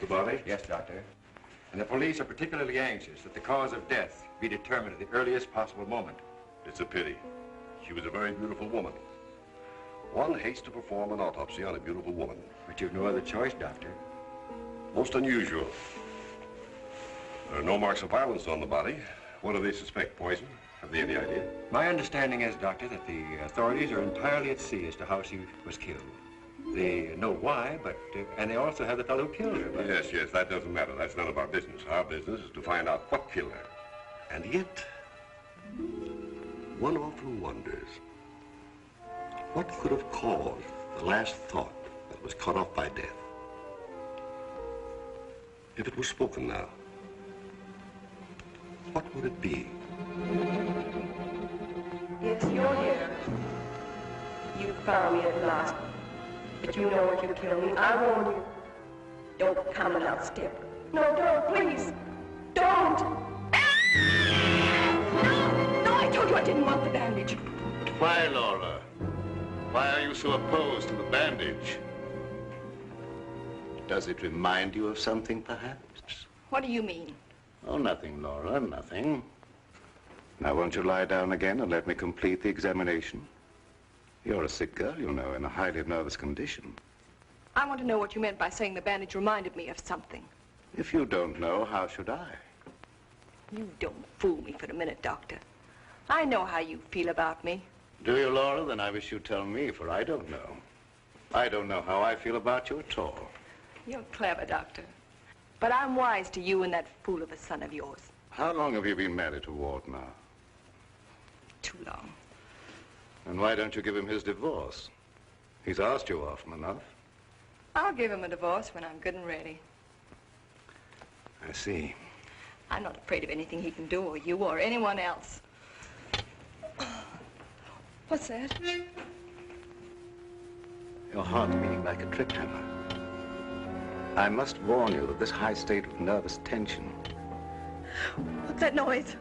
body? Yes, Doctor. And the police are particularly anxious that the cause of death be determined at the earliest possible moment. It's a pity. She was a very beautiful woman. One hates to perform an autopsy on a beautiful woman. But you've no other choice, Doctor. Most unusual. There are no marks of violence on the body. What do they suspect? Poison? Have they any idea? My understanding is, Doctor, that the authorities are entirely at sea as to how she was killed. They know why, but, and they also have the fellow who killed her. But... Yes, that doesn't matter. That's none of our business. Our business is to find out what killed her. And yet, one often wonders, what could have caused the last thought that was cut off by death? If it was spoken now, what would it be? Yes, you're here. You found me at last. But you know what you killed me. I warn you. Don't come and outstep. No, don't, please. Don't. No, I told you I didn't want the bandage. Why, Laura? Why are you so opposed to the bandage? Does it remind you of something, perhaps? What do you mean? Oh, nothing, Laura, nothing. Now, won't you lie down again and let me complete the examination? You're a sick girl, you know, in a highly nervous condition. I want to know what you meant by saying the bandage reminded me of something. If you don't know, how should I? You don't fool me for a minute, Doctor. I know how you feel about me. Do you, Laura? Then I wish you'd tell me, for I don't know. I don't know how I feel about you at all. You're clever, Doctor. But I'm wise to you and that fool of a son of yours. How long have you been married to Ward now? Too long. And why don't you give him his divorce? He's asked you often enough. I'll give him a divorce when I'm good and ready. I see. I'm not afraid of anything he can do, or you, or anyone else. What's that? Your heart's beating like a trip hammer. I must warn you that this high state of nervous tension... What's that noise?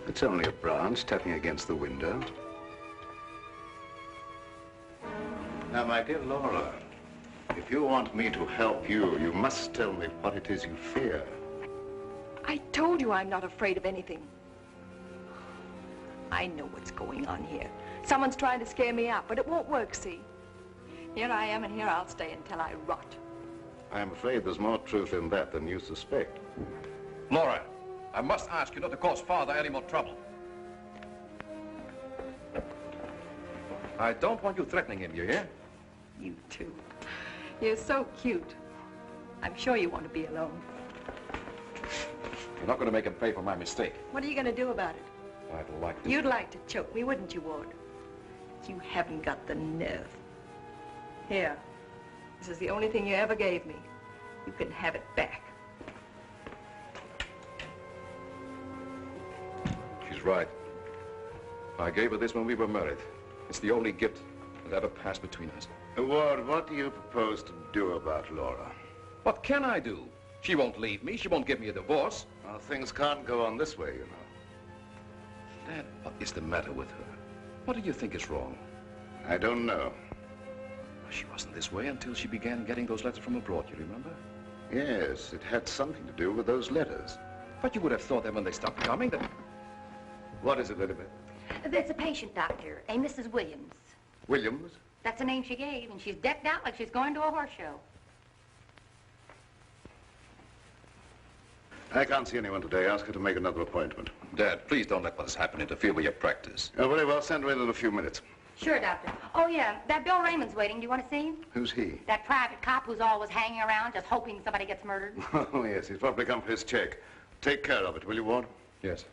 It's only a branch tapping against the window. Now, my dear Laura, if you want me to help you, you must tell me what it is you fear. I told you I'm not afraid of anything. I know what's going on here. Someone's trying to scare me out, but it won't work, see? Here I am, and here I'll stay until I rot. I'm afraid there's more truth in that than you suspect. Laura, I must ask you not to cause Father any more trouble. I don't want you threatening him, you hear? You too. You're so cute. I'm sure you want to be alone. You're not going to make him pay for my mistake. What are you going to do about it? I'd like to... You'd like to choke me, wouldn't you, Ward? You haven't got the nerve. Here. This is the only thing you ever gave me. You can have it back. She's right. I gave her this when we were married. It's the only gift that ever passed between us. Ward, what do you propose to do about Laura? What can I do? She won't leave me. She won't give me a divorce. Well, things can't go on this way, you know. Dad, what is the matter with her? What do you think is wrong? I don't know. She wasn't this way until she began getting those letters from abroad, you remember? Yes, it had something to do with those letters. But you would have thought that when they stopped coming, that... What is it, Elizabeth? There's a patient, Doctor, a Mrs. Williams. Williams? That's the name she gave, and she's decked out like she's going to a horse show. I can't see anyone today. Ask her to make another appointment. Dad, please don't let what has happened interfere with your practice. Oh, very well. Send her in a few minutes. Sure, Doctor. Oh, yeah, that Bill Raymond's waiting. Do you want to see him? Who's he? That private cop who's always hanging around just hoping somebody gets murdered. Oh, yes. He's probably come for his check. Take care of it, will you, Ward? Yes.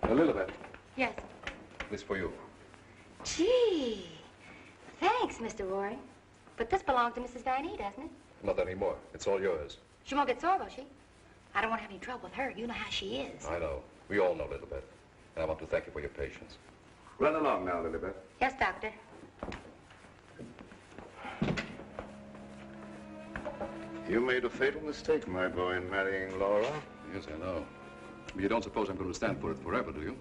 Elizabeth. Yes. This for you. Gee. Thanks, Mr. Roaring. But this belongs to Mrs. Van Ee, doesn't it? Not anymore. It's all yours. She won't get sore, will she? I don't want to have any trouble with her. You know how she is. I know. We all know a little bit. And I want to thank you for your patience. Run along now, Lilibet. Yes, Doctor. You made a fatal mistake, my boy, in marrying Laura. Yes, I know. But you don't suppose I'm going to stand for it forever, do you?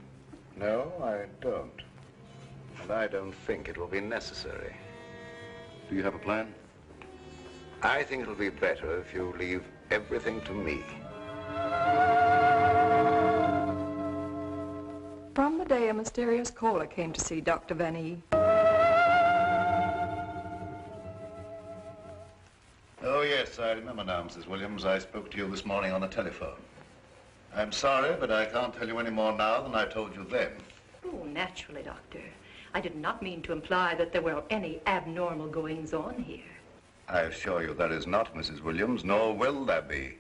No, I don't. And I don't think it will be necessary. Do you have a plan? I think it'll be better if you leave everything to me. From the day a mysterious caller came to see Dr. Van Ee. Oh, yes, I remember now, Mrs. Williams. I spoke to you this morning on the telephone. I'm sorry, but I can't tell you any more now than I told you then. Oh, naturally, Doctor. I did not mean to imply that there were any abnormal goings-on here. I assure you that is not, Mrs. Williams, nor will there be.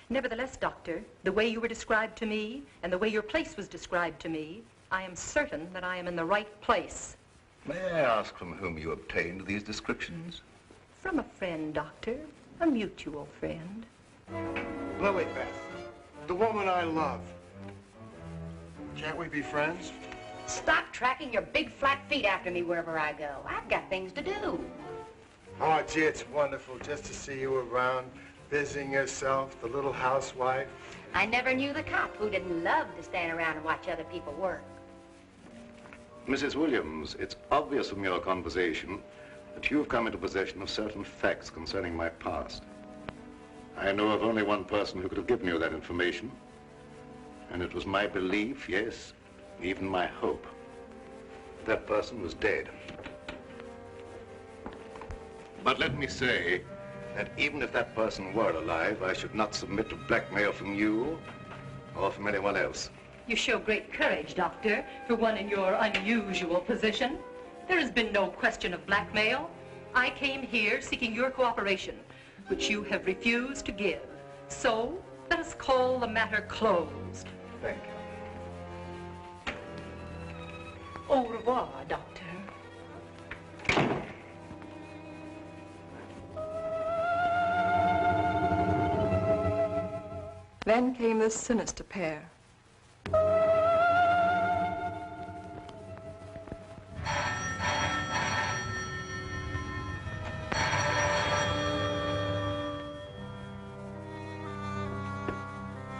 Nevertheless, Doctor, the way you were described to me and the way your place was described to me, I am certain that I am in the right place. May I ask from whom you obtained these descriptions? From a friend, Doctor. A mutual friend. Lily Beth, the woman I love. Can't we be friends? Stop tracking your big flat feet after me wherever I go. I've got things to do. Oh, gee, it's wonderful just to see you around, busying yourself, the little housewife. I never knew the cop who didn't love to stand around and watch other people work. Mrs. Williams, it's obvious from your conversation that you've come into possession of certain facts concerning my past. I know of only one person who could have given you that information, and it was my belief, yes, even my hope, that person was dead. But let me say that even if that person were alive, I should not submit to blackmail from you or from anyone else. You show great courage, Doctor, for one in your unusual position. There has been no question of blackmail. I came here seeking your cooperation, which you have refused to give. So, let us call the matter closed. Thank you. Au revoir, Doctor. Then came this sinister pair.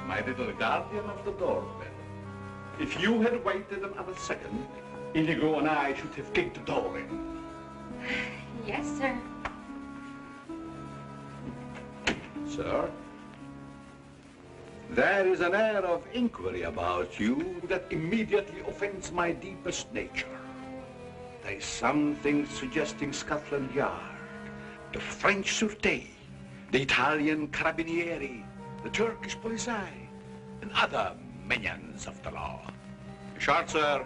My little guardian of the doorbell. If you had waited another second, Indigo and I should have kicked the door in. Yes, sir. Sir, there is an air of inquiry about you that immediately offends my deepest nature. There is something suggesting Scotland Yard, the French Sûreté, the Italian Carabinieri, the Turkish Police, and other minions of the law. Short, sir,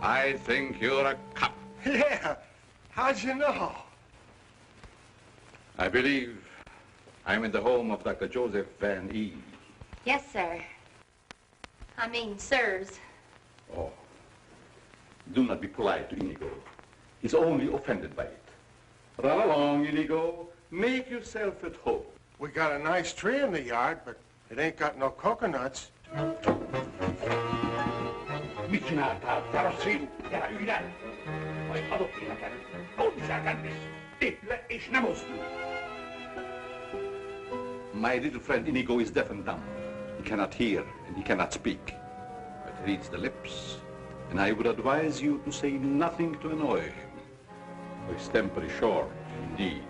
I think you're a cop. Yeah, how'd you know? I believe I'm in the home of Dr. Josef Van Ee. Yes, sir. I mean, sirs. Oh, do not be polite to Indigo. He's only offended by it. Run along, Indigo. Make yourself at home. We got a nice tree in the yard, but it ain't got no coconuts. My little friend Indigo is deaf and dumb. He cannot hear and he cannot speak. But he reads the lips, and I would advise you to say nothing to annoy him. For his temper is short, indeed.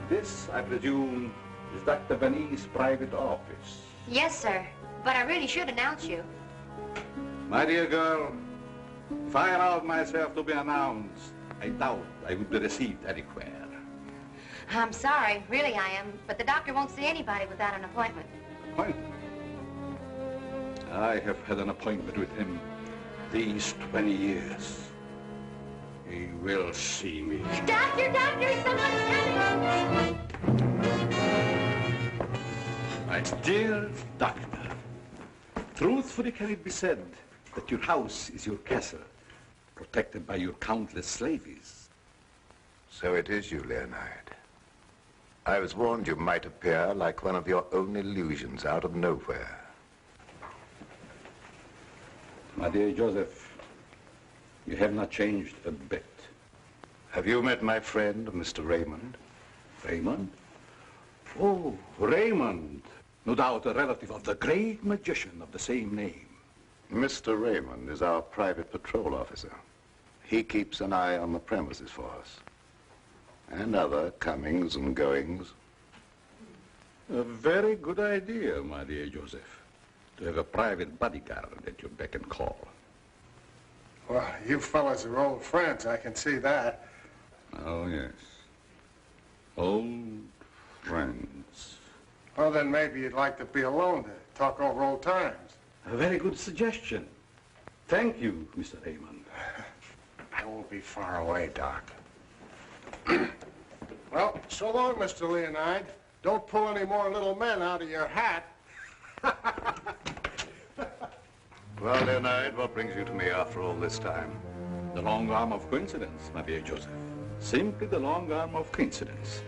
This, I presume, is Dr. Van Ee's private office. Yes, sir. But I really should announce you. My dear girl, if I allowed myself to be announced, I doubt I would be received anywhere. I'm sorry, really I am, but the doctor won't see anybody without an appointment. Appointment? I have had an appointment with him these 20 years. He will see me. Doctor, someone's coming! My dear doctor, truthfully can it be said that your house is your castle, protected by your countless slaves? So it is you, Leonide. I was warned you might appear like one of your own illusions out of nowhere. My dear Joseph, you have not changed a bit. Have you met my friend, Mr. Raymond? Raymond? Oh, Raymond. No doubt a relative of the great magician of the same name. Mr. Raymond is our private patrol officer. He keeps an eye on the premises for us. And other comings and goings. A very good idea, my dear Joseph, to have a private bodyguard at your beck and call. Well, you fellas are old friends, I can see that. Oh, yes. Old friends. Well, then maybe you'd like to be alone to talk over old times. A very good suggestion. Thank you, Mr. Raymond. I won't be far away, Doc. Well, so long, Mr. Leonide. Don't pull any more little men out of your hat. Well, Leonide, what brings you to me after all this time? The long arm of coincidence, my dear Joseph. Simply the long arm of coincidence.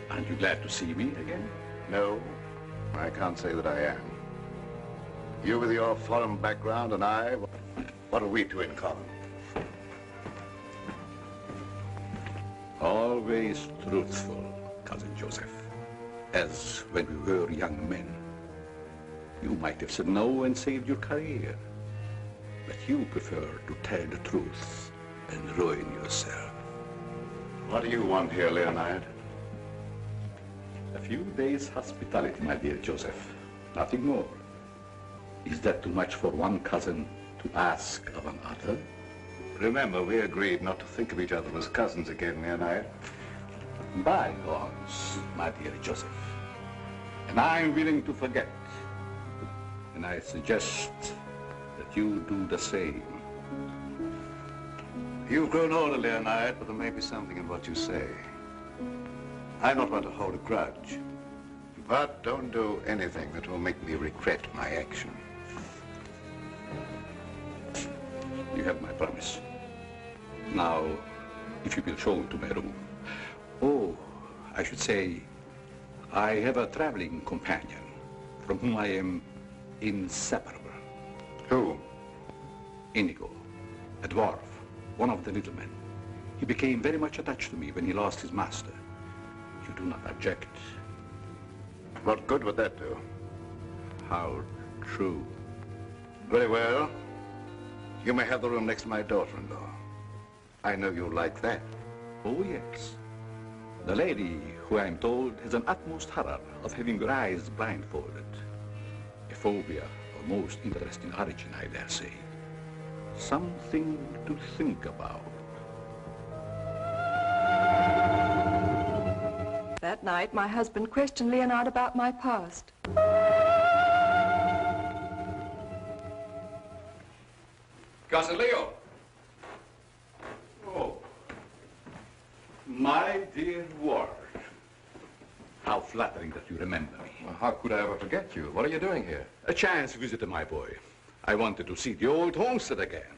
Aren't you glad to see me again? No, I can't say that I am. You with your foreign background and I, what have we two in common? Always truthful, Cousin Joseph. As when we were young men. You might have said no and saved your career. But you prefer to tell the truth and ruin yourself. What do you want here, Leonide? A few days' hospitality, my dear Joseph. Nothing more. Is that too much for one cousin to ask of another? Remember, we agreed not to think of each other as cousins again, Leonide. Bygones, my dear Joseph. And I'm willing to forget. And I suggest that you do the same. You've grown older, Leonide, but there may be something in what you say. I'm not one to hold a grudge. But don't do anything that will make me regret my action. You have my promise. Now, if you will show me to my room. Oh, I should say, I have a traveling companion from whom I am inseparable. Who? Indigo, a dwarf, one of the little men. He became very much attached to me when he lost his master. You do not object? What good would that do? How true. Very well. You may have the room next to my daughter-in-law. I know you like that. Oh, yes. The lady, who I'm told has an utmost horror of having her eyes blindfolded. A phobia of most interesting origin, I dare say. Something to think about. That night, my husband questioned Leonide about my past. Cousin Leo. Oh, my dear Ward. How flattering that you remember me. Well, how could I ever forget you? What are you doing here? A chance visitor, my boy. I wanted to see the old homestead again.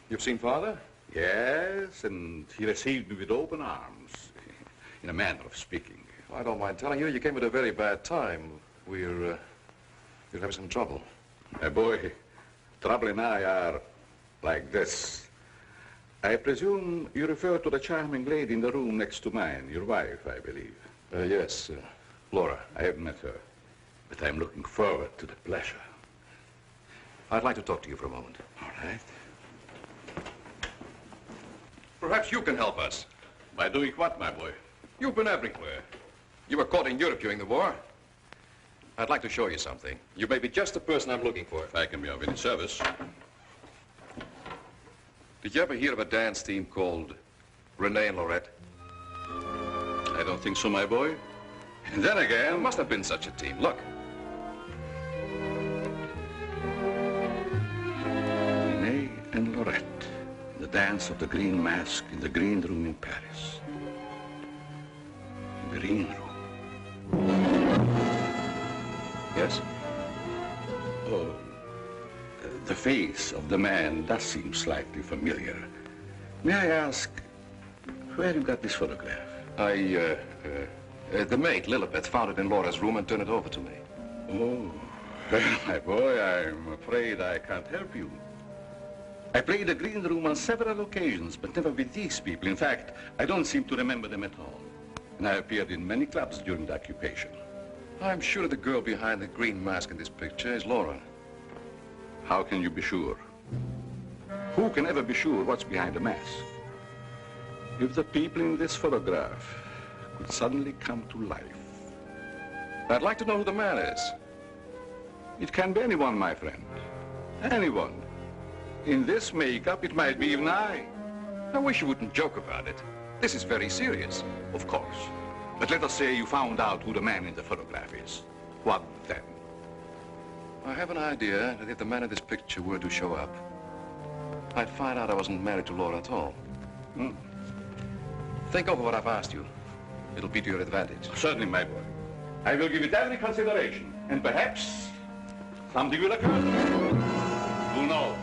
You've seen Father? Yes, and he received me with open arms, in a manner of speaking. Well, I don't mind telling you, you came at a very bad time. We're having some trouble. My boy, trouble and I are like this. I presume you refer to the charming lady in the room next to mine, your wife, I believe. Yes, Laura. I haven't met her, but I'm looking forward to the pleasure. I'd like to talk to you for a moment. All right. Perhaps you can help us. By doing what, my boy? You've been everywhere. You were caught in Europe during the war. I'd like to show you something. You may be just the person I'm looking for. If I can be of any service. Did you ever hear of a dance team called Renee and Lorette? I don't think so, my boy. And then again... There must have been such a team. Look. Renee and Lorette. The dance of the green mask in the green room in Paris. Green room. Yes? Oh, the face of the man does seem slightly familiar. May I ask, where you got this photograph? The maid, Lilibet, found it in Laura's room and turned it over to me. Oh, well, my boy, I'm afraid I can't help you. I played the green room on several occasions, but never with these people. In fact, I don't seem to remember them at all. And I appeared in many clubs during the occupation. I'm sure the girl behind the green mask in this picture is Laura. How can you be sure? Who can ever be sure what's behind a mask? If the people in this photograph could suddenly come to life. I'd like to know who the man is. It can be anyone, my friend. Anyone. In this makeup, it might be even I. I wish you wouldn't joke about it. This is very serious. Of course. But let us say you found out who the man in the photograph is. What then? I have an idea that if the man in this picture were to show up, I'd find out I wasn't married to Laura at all. Think over what I've asked you. It'll be to your advantage. Certainly, my boy. I will give it every consideration. And perhaps something will occur. Who knows?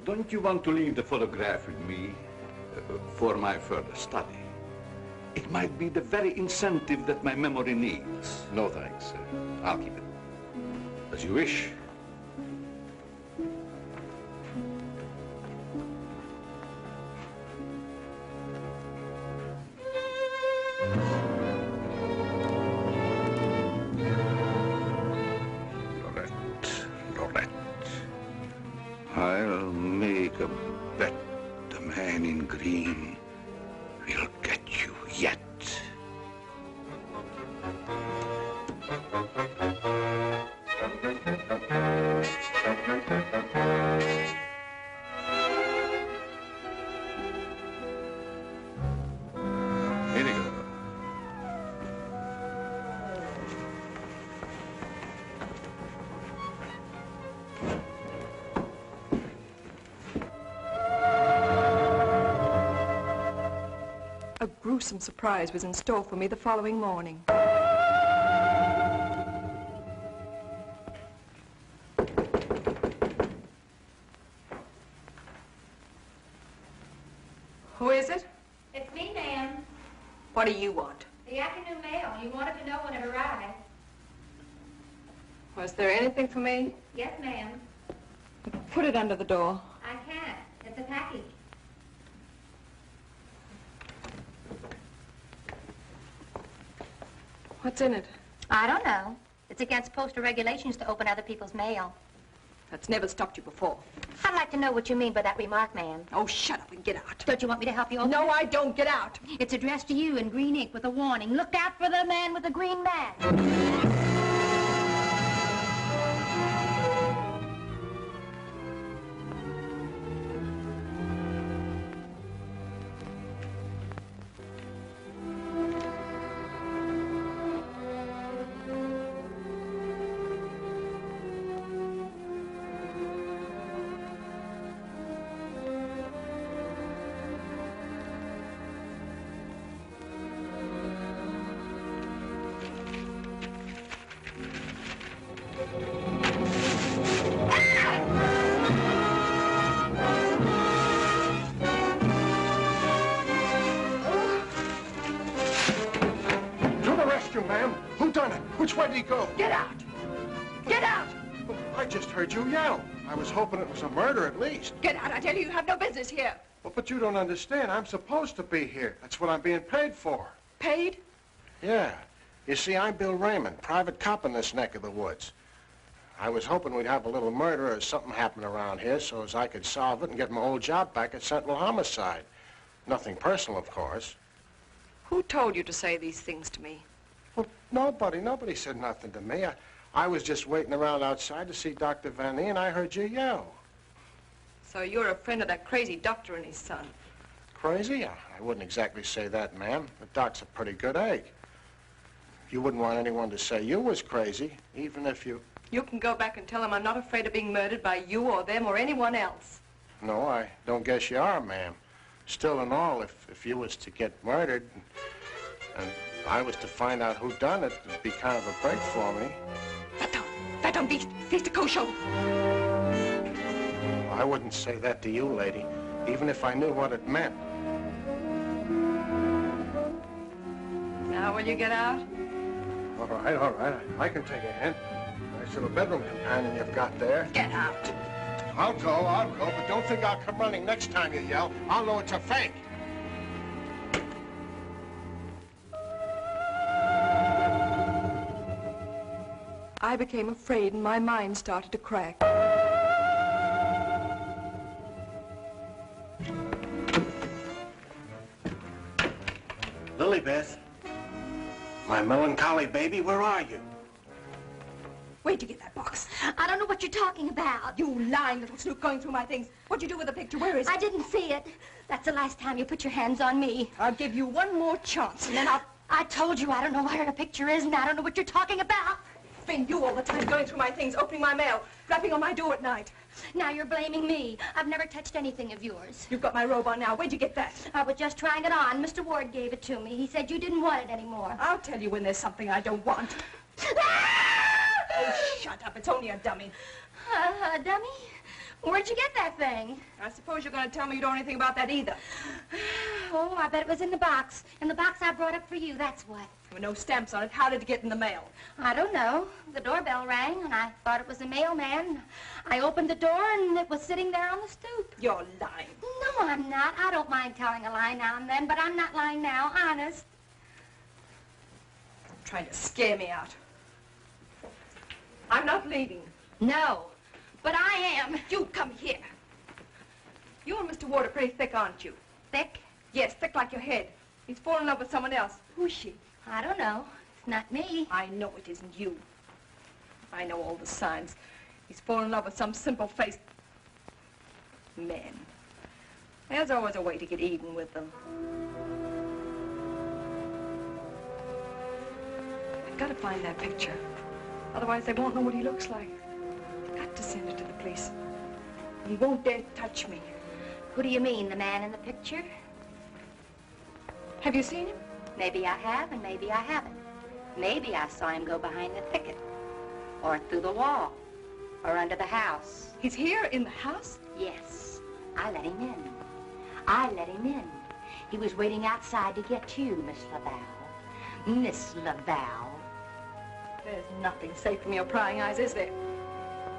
Don't you want to leave the photograph with me for my further study? It might be the very incentive that my memory needs. No, thanks. I'll keep it. As you wish. I'll make a bet the man in green will get you yet. Indigo. A gruesome surprise was in store for me the following morning. Who is it? It's me, ma'am. What do you want? The afternoon mail. You wanted to know when it arrived. Was there anything for me? Yes, ma'am. Put it under the door. I can't. It's a package. What's in it? I don't know. It's against postal regulations to open other people's mail. That's never stopped you before. I'd like to know what you mean by that remark, ma'am. Oh, shut up and get out. Don't you want me to help you open No, it? I don't. Get out. It's addressed to you in green ink with a warning. Look out for the man with the green mask. Which way did he go? Get out! Get out! I just heard you yell. I was hoping it was a murder at least. Get out, I tell you, you have no business here. Well, but you don't understand. I'm supposed to be here. That's what I'm being paid for. Paid? Yeah. You see, I'm Bill Raymond, private cop in this neck of the woods. I was hoping we'd have a little murder or something happen around here so as I could solve it and get my old job back at Sentinel Homicide. Nothing personal, of course. Who told you to say these things to me? Well, nobody said nothing to me. I was just waiting around outside to see Dr. Van Ee, and I heard you yell. So you're a friend of that crazy doctor and his son? Crazy? I wouldn't exactly say that, ma'am. The doc's a pretty good egg. You wouldn't want anyone to say you was crazy, even if you... You can go back and tell them I'm not afraid of being murdered by you or them or anyone else. No, I don't guess you are, ma'am. Still and all, if you was to get murdered and I was to find out who done it, it'd be kind of a break for me. Va-t'en, fils de cochon. I wouldn't say that to you, lady, even if I knew what it meant. Now will you get out? All right, I can take a hint. Nice little bedroom companion you've got there. Get out. I'll go, but don't think I'll come running next time you yell. I'll know it's a fake. I became afraid and my mind started to crack. Lilybeth, my melancholy baby, where are you? Where'd you get that box? I don't know what you're talking about. You lying little snoop going through my things. What'd you do with the picture? Where is it? I didn't see it. That's the last time you put your hands on me. I'll give you one more chance and then I told you I don't know where the picture is and I don't know what you're talking about. It's been you all the time going through my things, opening my mail, rapping on my door at night. Now you're blaming me. I've never touched anything of yours. You've got my robe on now. Where'd you get that? I was just trying it on. Mr. Ward gave it to me. He said you didn't want it anymore. I'll tell you when there's something I don't want. Oh, shut up. It's only a dummy. A dummy? Where'd you get that thing? I suppose you're going to tell me you don't know anything about that either. Oh, I bet it was in the box. In the box I brought up for you, that's what. There were no stamps on it. How did it get in the mail? I don't know. The doorbell rang, and I thought it was a mailman. I opened the door, and it was sitting there on the stoop. You're lying. No, I'm not. I don't mind telling a lie now and then, but I'm not lying now, honest. You're trying to scare me out. I'm not leaving. No, but I am. You come here. You and Mr. Ward are pretty thick, aren't you? Thick? Yes, thick like your head. He's fallen in love with someone else. Who's she? I don't know. It's not me. I know it isn't you. I know all the signs. He's fallen in love with some simple-faced man. There's always a way to get even with them. I've got to find that picture. Otherwise, they won't know what he looks like. I've got to send it to the police. He won't dare touch me. Who do you mean, the man in the picture? Have you seen him? Maybe I have, and maybe I haven't. Maybe I saw him go behind the thicket, or through the wall, or under the house. He's here in the house? Yes. I let him in. I let him in. He was waiting outside to get you, Miss Laval. Miss Laval. There's nothing safe from your prying eyes, is there?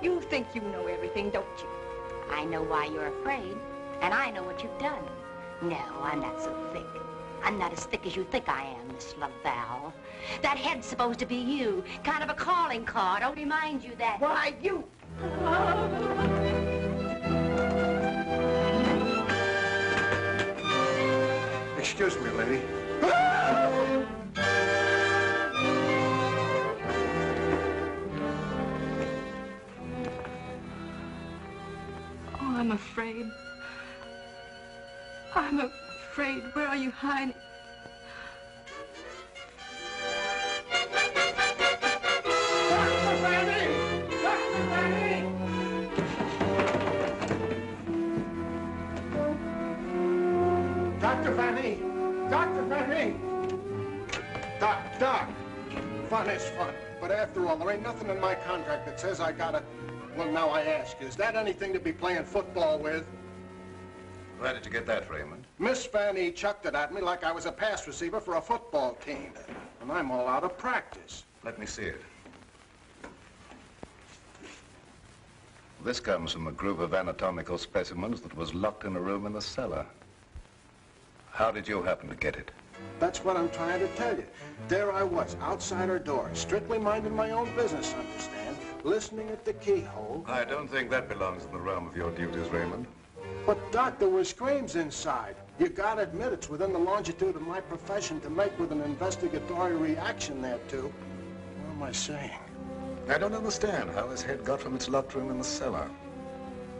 You think you know everything, don't you? I know why you're afraid, and I know what you've done. No, I'm not so thick. I'm not as thick as you think I am, Miss Laval. That head's supposed to be you, kind of a calling card. I'll remind you that. Why, you... Excuse me, lady. Oh, I'm afraid. I'm afraid. Where are you hiding? Dr. Van Ee! Dr. Van Ee! Dr. Van Ee! Dr. Van Ee! Doc. Fun is fun. But after all, there ain't nothing in my contract that says I gotta... Well, now I ask, is that anything to be playing football with? Where did you get that, Raymond? Miss Van Ee chucked it at me like I was a pass receiver for a football team. And I'm all out of practice. Let me see it. This comes from a group of anatomical specimens that was locked in a room in the cellar. How did you happen to get it? That's what I'm trying to tell you. There I was, outside her door, strictly minding my own business, understand? Listening at the keyhole. I don't think that belongs in the realm of your duties, Raymond. But, Doc, there were screams inside. You gotta admit it's within the longitude of my profession to make with an investigatory reaction thereto. What am I saying? I don't understand how his head got from its locked room in the cellar.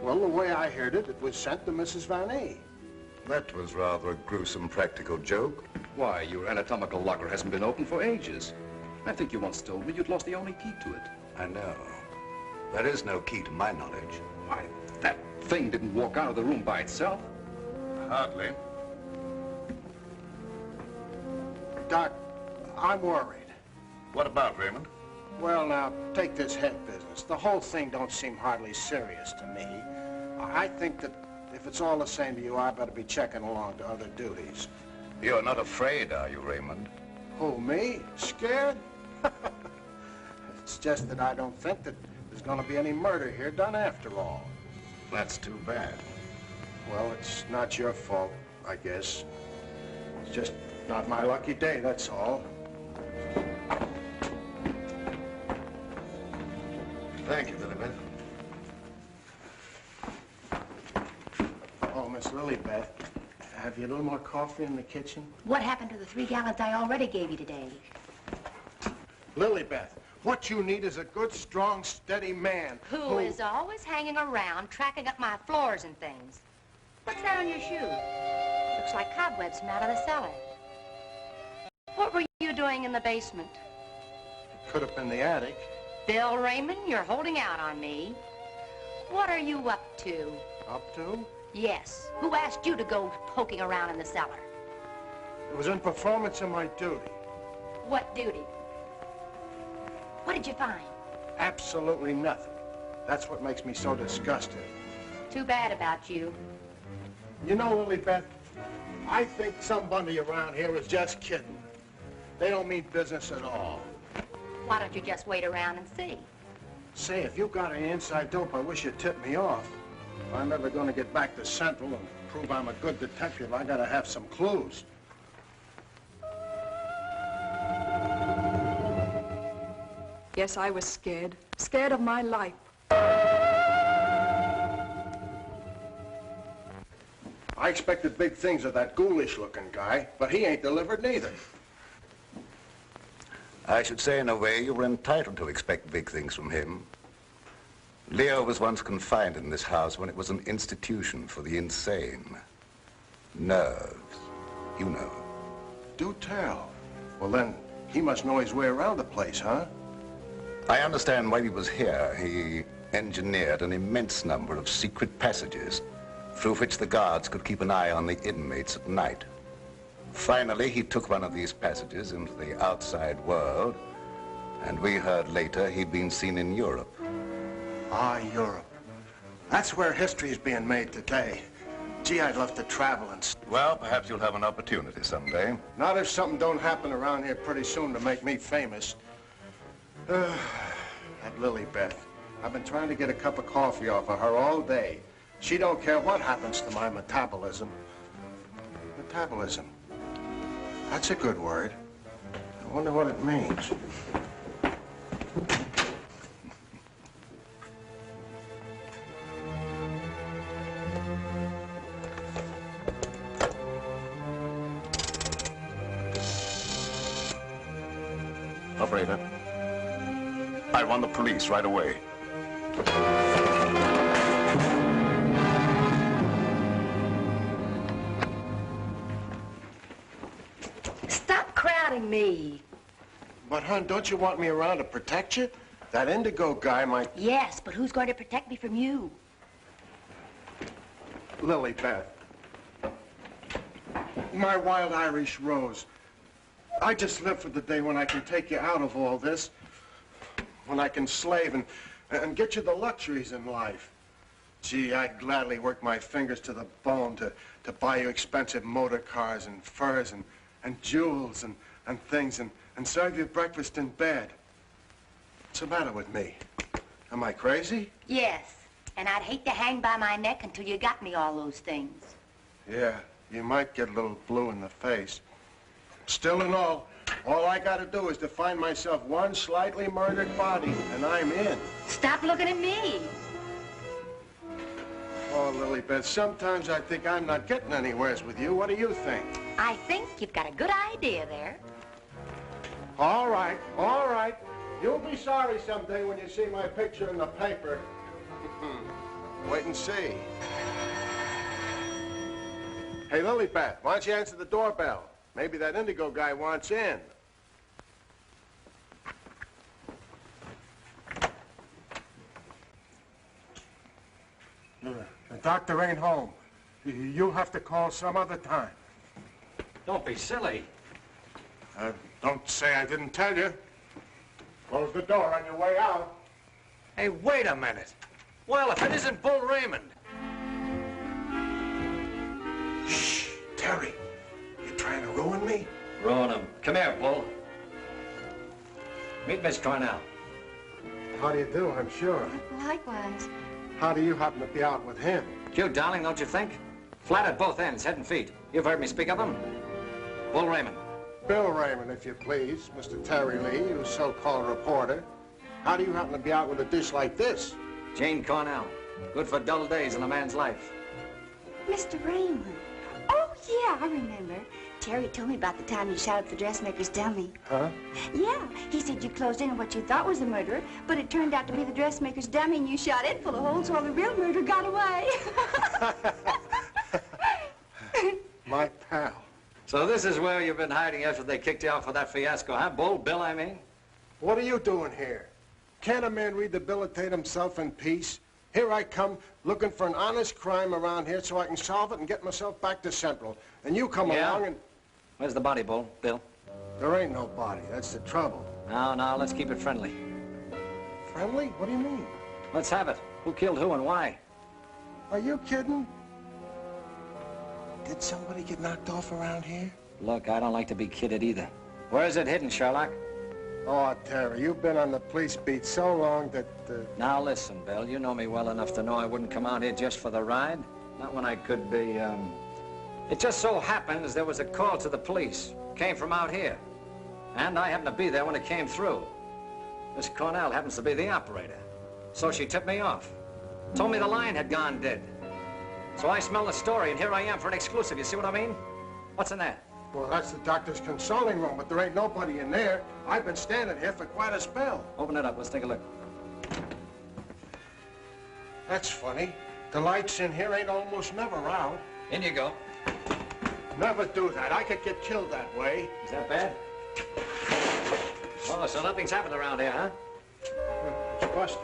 Well, the way I heard it, it was sent to Mrs. Van Ee. That was rather a gruesome practical joke. Why, your anatomical locker hasn't been opened for ages. I think you once told me you'd lost the only key to it. I know. There is no key to my knowledge. Why, that thing didn't walk out of the room by itself. Hardly. Doc, I'm worried. What about, Raymond? Well, now, take this head business. The whole thing don't seem hardly serious to me. I think that if it's all the same to you, I better be checking along to other duties. You're not afraid, are you, Raymond? Who, me? Scared? It's just that I don't think that there's going to be any murder here done after all. That's too bad. Well, it's not your fault, I guess. It's just not my lucky day, that's all. Thank you, Lilibeth. Oh, Miss Lilibeth, have you a little more coffee in the kitchen? What happened to the 3 gallons I already gave you today? Lilibeth, what you need is a good, strong, steady man Who is always hanging around, tracking up my floors and things. What's that on your shoe? Looks like cobwebs from out of the cellar. What were you doing in the basement? It could have been the attic. Bill Raymond, you're holding out on me. What are you up to? Up to? Yes. Who asked you to go poking around in the cellar? It was in performance of my duty. What duty? What did you find? Absolutely nothing. That's what makes me so disgusted. Too bad about you. You know, Lilibeth, I think somebody around here is just kidding. They don't mean business at all. Why don't you just wait around and see? Say, if you got any inside dope, I wish you'd tip me off. If I'm ever going to get back to Central and prove I'm a good detective, I gotta have some clues. Yes, I was scared. Scared of my life. I expected big things of that ghoulish-looking guy, but he ain't delivered neither. I should say, in a way, you were entitled to expect big things from him. Leo was once confined in this house when it was an institution for the insane. Nerves, you know. Do tell. Well, then, he must know his way around the place, huh? I understand while he was here, he engineered an immense number of secret passages through which the guards could keep an eye on the inmates at night. Finally, he took one of these passages into the outside world, and we heard later he'd been seen in Europe. Ah, Europe. That's where history is being made today. Gee, I'd love to travel and... Well, perhaps you'll have an opportunity someday. Not if something don't happen around here pretty soon to make me famous. That Lilibeth. I've been trying to get a cup of coffee off of her all day. She don't care what happens to my metabolism. Metabolism. That's a good word. I wonder what it means. Operator, I want the police right away. Stop crowding me. But, hon, don't you want me around to protect you? That Indigo guy might... Yes, but who's going to protect me from you? Lilibeth. My wild Irish rose. I just live for the day when I can take you out of all this. When I can slave and get you the luxuries in life. Gee, I'd gladly work my fingers to the bone to buy you expensive motor cars and furs and jewels and things and serve you breakfast in bed. What's the matter with me? Am I crazy? Yes, and I'd hate to hang by my neck until you got me all those things. Yeah, you might get a little blue in the face. Still and all I gotta do is to find myself one slightly murdered body, and I'm in. Stop looking at me. Oh, Lilibeth, sometimes I think I'm not getting anywheres with you. What do you think? I think you've got a good idea there. All right, all right. You'll be sorry someday when you see my picture in the paper. Wait and see. Hey, Lilibeth, why don't you answer the doorbell? Maybe that Indigo guy wants in. The doctor ain't home. You'll have to call some other time. Don't be silly. Don't say I didn't tell you. Close the door on your way out. Hey, wait a minute. Well, if it isn't Bull Raymond. Shh, Terry. You trying to ruin me? Ruin him. Come here, Bull. Meet Miss Cornell. How do you do, I'm sure. Likewise. How do you happen to be out with him? Cute, darling, don't you think? Flat at both ends, head and feet. You've heard me speak of him. Bull Raymond. Bill Raymond, if you please. Mr. Terry Lee, you so-called reporter. How do you happen to be out with a dish like this? Jane Cornell. Good for dull days in a man's life. Mr. Raymond. Oh, yeah, I remember. Terry told me about the time you shot up the dressmaker's dummy. Huh? Yeah, he said you closed in on what you thought was the murderer, but it turned out to be the dressmaker's dummy, and you shot it full of holes while the real murderer got away. My pal. So this is where you've been hiding after they kicked you out for that fiasco, huh? Bull Bill, I mean? What are you doing here? Can't a man rehabilitate himself in peace? Here I come, looking for an honest crime around here so I can solve it and get myself back to Central. And you come along and... Where's the body, Bull? Bill? There ain't no body. That's the trouble. No, let's keep it friendly. Friendly? What do you mean? Let's have it. Who killed who and why? Are you kidding? Did somebody get knocked off around here? Look, I don't like to be kidded either. Where is it hidden, Sherlock? Oh, Terry, you've been on the police beat so long that... Now listen, Bill, you know me well enough to know I wouldn't come out here just for the ride. Not when I could be, It just so happens there was a call to the police. Came from out here. And I happened to be there when it came through. Miss Cornell happens to be the operator. So she tipped me off. Told me the line had gone dead. So I smelled the story, and here I am for an exclusive. You see what I mean? What's in there? Well, that's the doctor's consulting room, but there ain't nobody in there. I've been standing here for quite a spell. Open it up. Let's take a look. That's funny. The lights in here ain't almost never out. In you go. Never do that. I could get killed that way. Is that bad? Oh, so nothing's happened around here, huh? It's busted.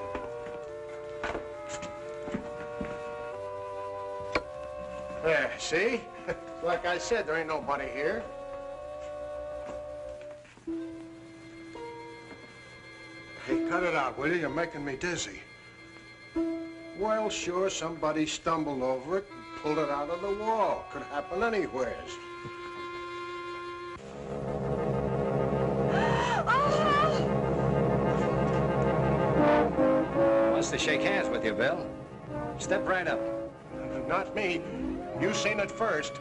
There, see? Like I said, there ain't nobody here. Hey, cut it out, will you? You're making me dizzy. Well, sure, somebody stumbled over it and pulled it out of the wall. Could happen anywheres. Wants to shake hands with you, Bill. Step right up. Not me. You seen it first.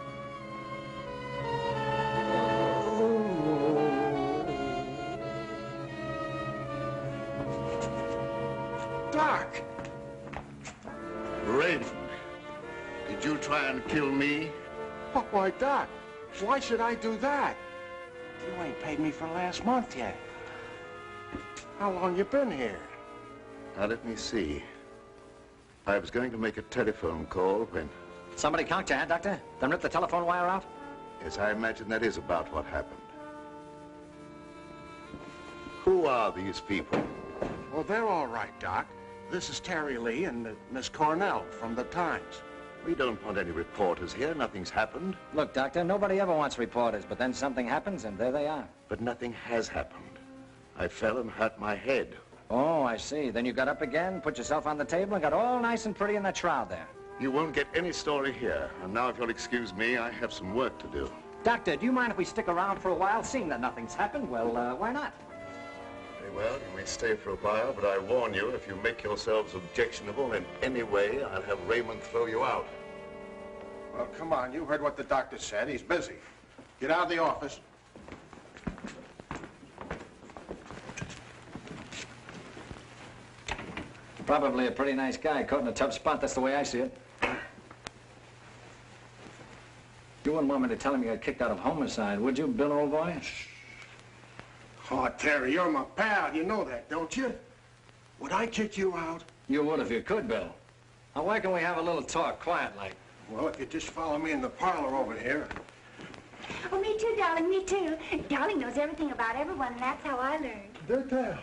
Doc! Raymond, did you try and kill me? Oh, why, Doc, why should I do that? You ain't paid me for last month yet. How long you been here? Now, let me see. I was going to make a telephone call when... Somebody conked your hand, Doctor? Then ripped the telephone wire out? Yes, I imagine that is about what happened. Who are these people? Well, they're all right, Doc. This is Terry Lee and Miss Cornell from the Times. We don't want any reporters here. Nothing's happened. Look, Doctor, nobody ever wants reporters, but then something happens, and there they are. But nothing has happened. I fell and hurt my head. Oh, I see. Then you got up again, put yourself on the table, and got all nice and pretty in that shroud there. You won't get any story here. And now, if you'll excuse me, I have some work to do. Doctor, do you mind if we stick around for a while? Seeing that nothing's happened, well, why not? Very well, you may stay for a while, but I warn you, if you make yourselves objectionable in any way, I'll have Raymond throw you out. Well, come on. You heard what the doctor said. He's busy. Get out of the office. Probably a pretty nice guy, caught in a tough spot. That's the way I see it. You wouldn't want me to tell him you got kicked out of homicide, would you, Bill, old boy? Oh, Terry, you're my pal. You know that, don't you? Would I kick you out? You would if you could, Bill. Now, why can we have a little talk, quiet like? Well, if you just follow me in the parlor over here. Oh, me too, darling, me too. Darling knows everything about everyone, and that's how I learned. Did that?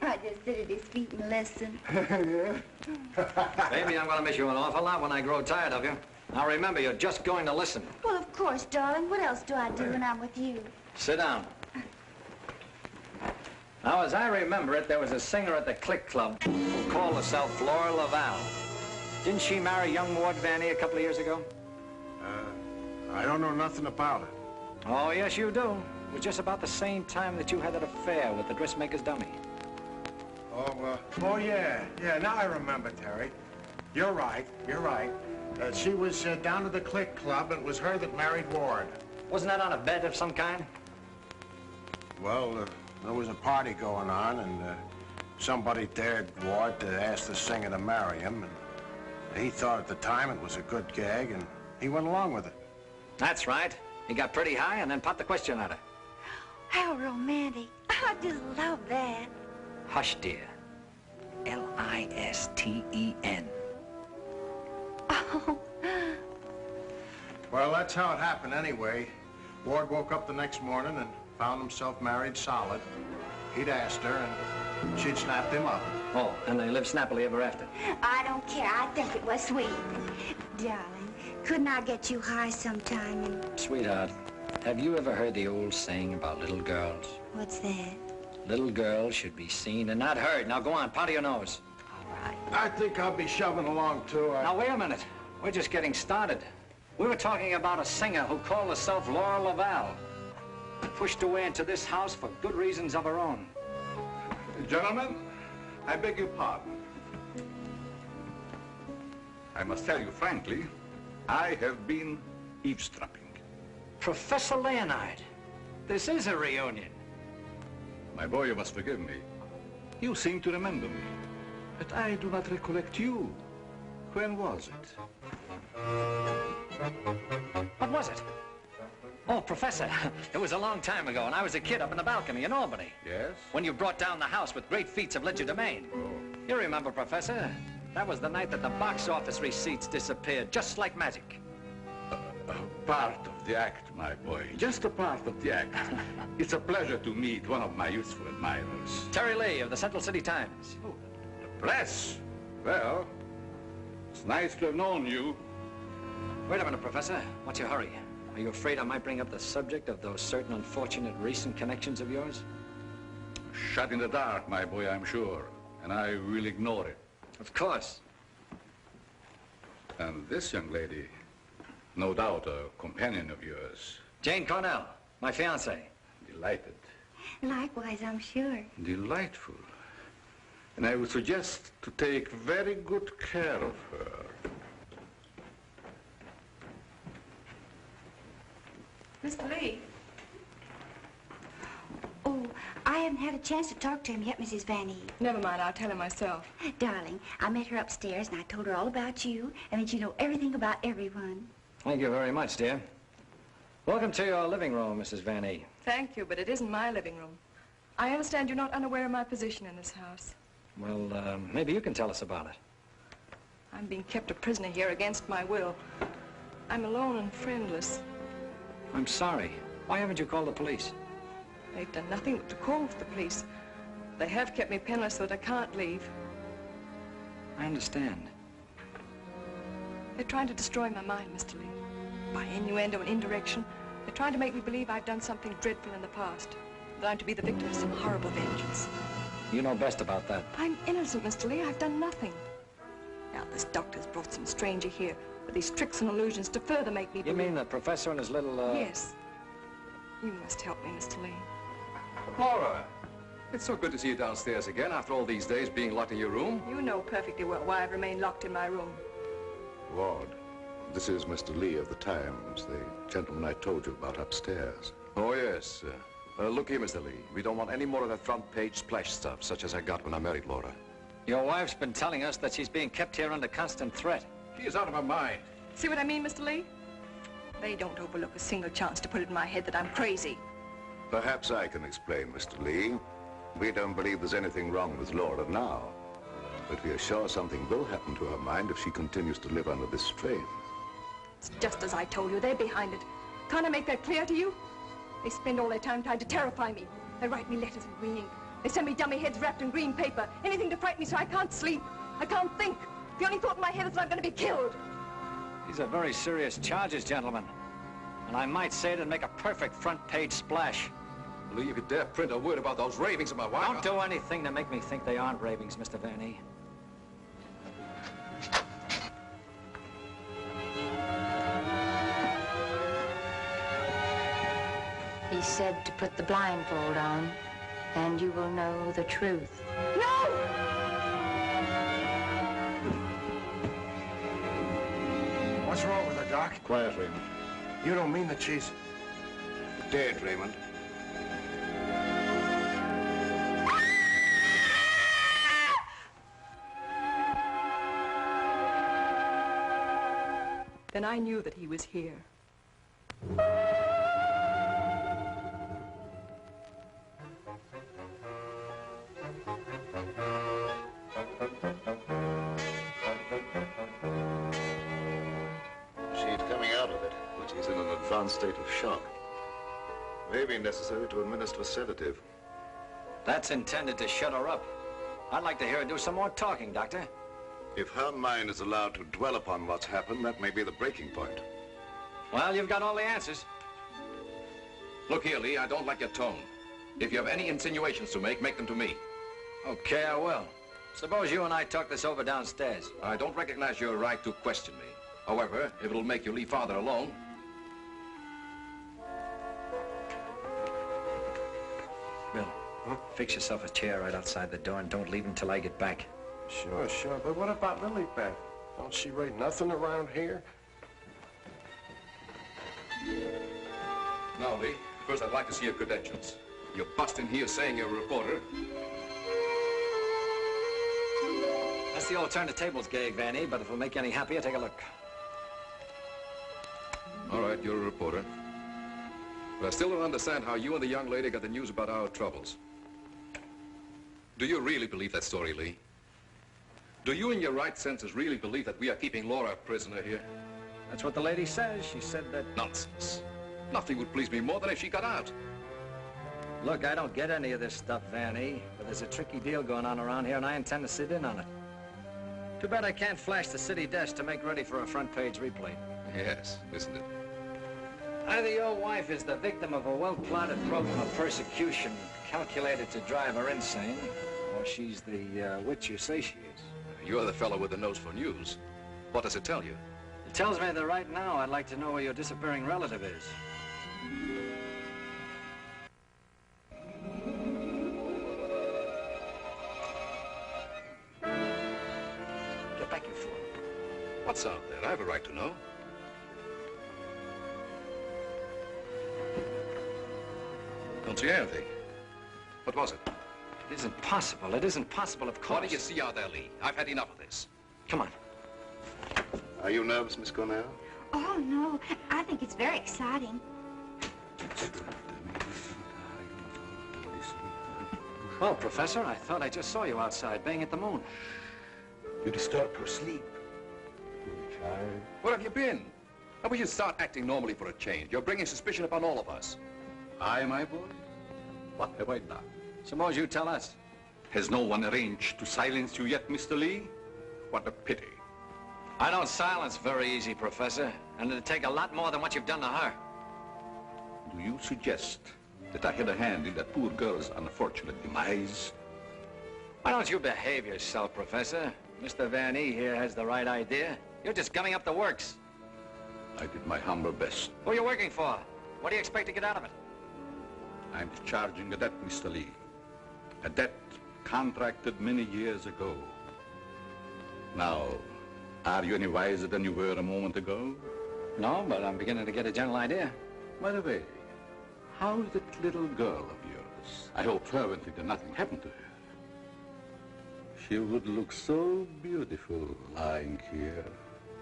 I just sit at his feet and listen. Yeah? Baby, I'm going to miss you an awful lot when I grow tired of you. Now, remember, you're just going to listen. Well, of course, darling. What else do I do when I'm with you? Sit down. Now, as I remember it, there was a singer at the Click Club who called herself Flora Laval. Didn't she marry young Ward Van Ee a couple of years ago? I don't know nothing about it. Oh, yes, you do. It was just about the same time that you had that affair with the dressmaker's dummy. Oh, yeah. Yeah, now I remember, Terry. You're right. She was down at the Click Club, and it was her that married Ward. Wasn't that on a bet of some kind? Well, there was a party going on, and somebody dared Ward to ask the singer to marry him, and he thought at the time it was a good gag, and he went along with it. That's right. He got pretty high and then popped the question at her. How romantic. I just love that. Hush, dear. L-I-S-T-E-N. Oh. Well, that's how it happened anyway. Ward woke up the next morning and found himself married solid. He'd asked her, and she'd snapped him up. Oh, and they lived snappily ever after. I don't care. I think it was sweet. Darling, couldn't I get you high sometime and... Sweetheart, have you ever heard the old saying about little girls? What's that? Little girls should be seen and not heard. Now go on, powder your nose. All right. I think I'll be shoving along, too. Now, wait a minute. We're just getting started. We were talking about a singer who called herself Laura Laval. Pushed away into this house for good reasons of her own. Gentlemen, I beg your pardon. I must tell you frankly, I have been eavesdropping. Professor Leonide, this is a reunion. My boy, you must forgive me. You seem to remember me, but I do not recollect you. When was it? What was it? Oh, Professor, it was a long time ago, and I was a kid up in the balcony in Albany. Yes? When you brought down the house with great feats of legerdemain. Oh. You remember, Professor? That was the night that the box office receipts disappeared, just like magic. Part of the act, my boy. Just a part of the act. It's a pleasure to meet one of my youthful admirers. Terry Lee of the Central City Times. Oh, the press? Well, it's nice to have known you. Wait a minute, Professor. What's your hurry? Are you afraid I might bring up the subject of those certain unfortunate recent connections of yours? Shut in the dark, my boy, I'm sure. And I will ignore it. Of course. And this young lady, no doubt a companion of yours. Jane Cornell, my fiancée. Delighted. Likewise, I'm sure. Delightful. And I would suggest to take very good care of her. Mr. Lee. Oh, I haven't had a chance to talk to him yet, Mrs. Van Ee. Never mind, I'll tell him myself. Darling, I met her upstairs and I told her all about you and that you know everything about everyone. Thank you very much, dear. Welcome to your living room, Mrs. Van Ee. Thank you, but it isn't my living room. I understand you're not unaware of my position in this house. Well, maybe you can tell us about it. I'm being kept a prisoner here against my will. I'm alone and friendless. I'm sorry. Why haven't you called the police? They've done nothing but to call for the police. They have kept me penniless so that I can't leave. I understand. They're trying to destroy my mind, Mr. Lee. By innuendo and indirection, they're trying to make me believe I've done something dreadful in the past. That I'm to be the victim of some horrible vengeance. You know best about that. I'm innocent, Mr. Lee. I've done nothing. Now, this doctor's brought some stranger here with these tricks and illusions to further make me believe... You mean the professor and his little, Yes. You must help me, Mr. Lee. Laura, it's so good to see you downstairs again after all these days being locked in your room. You know perfectly well why I've remained locked in my room. Ward, this is Mr. Lee of the Times, the gentleman I told you about upstairs. Oh, yes. Look here, Mr. Lee. We don't want any more of that front-page splash stuff, such as I got when I married Laura. Your wife's been telling us that she's being kept here under constant threat. She is out of her mind. See what I mean, Mr. Lee? They don't overlook a single chance to put it in my head that I'm crazy. Perhaps I can explain, Mr. Lee. We don't believe there's anything wrong with Laura now. But we are sure something will happen to her mind if she continues to live under this strain. It's just as I told you. They're behind it. Can't I make that clear to you? They spend all their time trying to terrify me. They write me letters in green ink. They send me dummy heads wrapped in green paper. Anything to frighten me so I can't sleep. I can't think. The only thought in my head is that I'm going to be killed. These are very serious charges, gentlemen. And I might say it'd make a perfect front-page splash. Lee, if you dare print a word about those ravings of my wife... Don't do anything to make me think they aren't ravings, Mr. Van Ee. He said to put the blindfold on, and you will know the truth. No! What's wrong with her, Doc? Quiet, Raymond. You don't mean that she's... Dead, Raymond. Then I knew that he was here. She's coming out of it, but she's in an advanced state of shock. May be necessary to administer a sedative. That's intended to shut her up. I'd like to hear her do some more talking, Doctor. If her mind is allowed to dwell upon what's happened, that may be the breaking point. Well, you've got all the answers. Look here, Lee, I don't like your tone. If you have any insinuations to make them to me. Okay, I will. Suppose you and I talk this over downstairs. I don't recognize your right to question me. However, if it'll make you leave Father alone... Bill, fix yourself a chair right outside the door and don't leave until I get back. Sure, sure. But what about Lily back? Don't she rate nothing around here? Now, Lee, first I'd like to see your credentials. You bust in here saying you're a reporter. That's the old turn the tables gag, Van Ee, but if it'll make you any happier, take a look. All right, you're a reporter. But I still don't understand how you and the young lady got the news about our troubles. Do you really believe that story, Lee? Do you in your right senses really believe that we are keeping Laura a prisoner here? That's what the lady says. She said that... Nonsense. Nothing would please me more than if she got out. Look, I don't get any of this stuff, Van Ee, but there's a tricky deal going on around here, and I intend to sit in on it. Too bad I can't flash the city desk to make ready for a front-page replay. Yes, isn't it? Either your wife is the victim of a well-plotted program of persecution calculated to drive her insane, or she's the witch you say she is. You're the fellow with the nose for news. What does it tell you? It tells me that right now I'd like to know where your disappearing relative is. Get back, you fool. What's out there? I have a right to know. Don't see anything. What was it? It isn't possible. It isn't possible, of course. What do you see out there, Lee? I've had enough of this. Come on. Are you nervous, Miss Cornell? Oh, no. I think it's very exciting. Well, Professor, I thought I just saw you outside, baying at the moon. You disturb her sleep. Poor child. Where have you been? How about you start acting normally for a change? You're bringing suspicion upon all of us. I, my boy? What have I done? Suppose you tell us. Has no one arranged to silence you yet, Mr. Lee? What a pity. I don't silence very easy, Professor, and it'd take a lot more than what you've done to her. Do you suggest that I had a hand in that poor girl's unfortunate demise? Why don't you behave yourself, Professor? Mr. Van Ee here has the right idea. You're just gumming up the works. I did my humble best. Who are you working for? What do you expect to get out of it? I'm discharging a debt, Mr. Lee. A debt contracted many years ago. Now, are you any wiser than you were a moment ago? No, but I'm beginning to get a general idea. By the way, how's that little girl of yours? I hope fervently that nothing happened to her. She would look so beautiful lying here.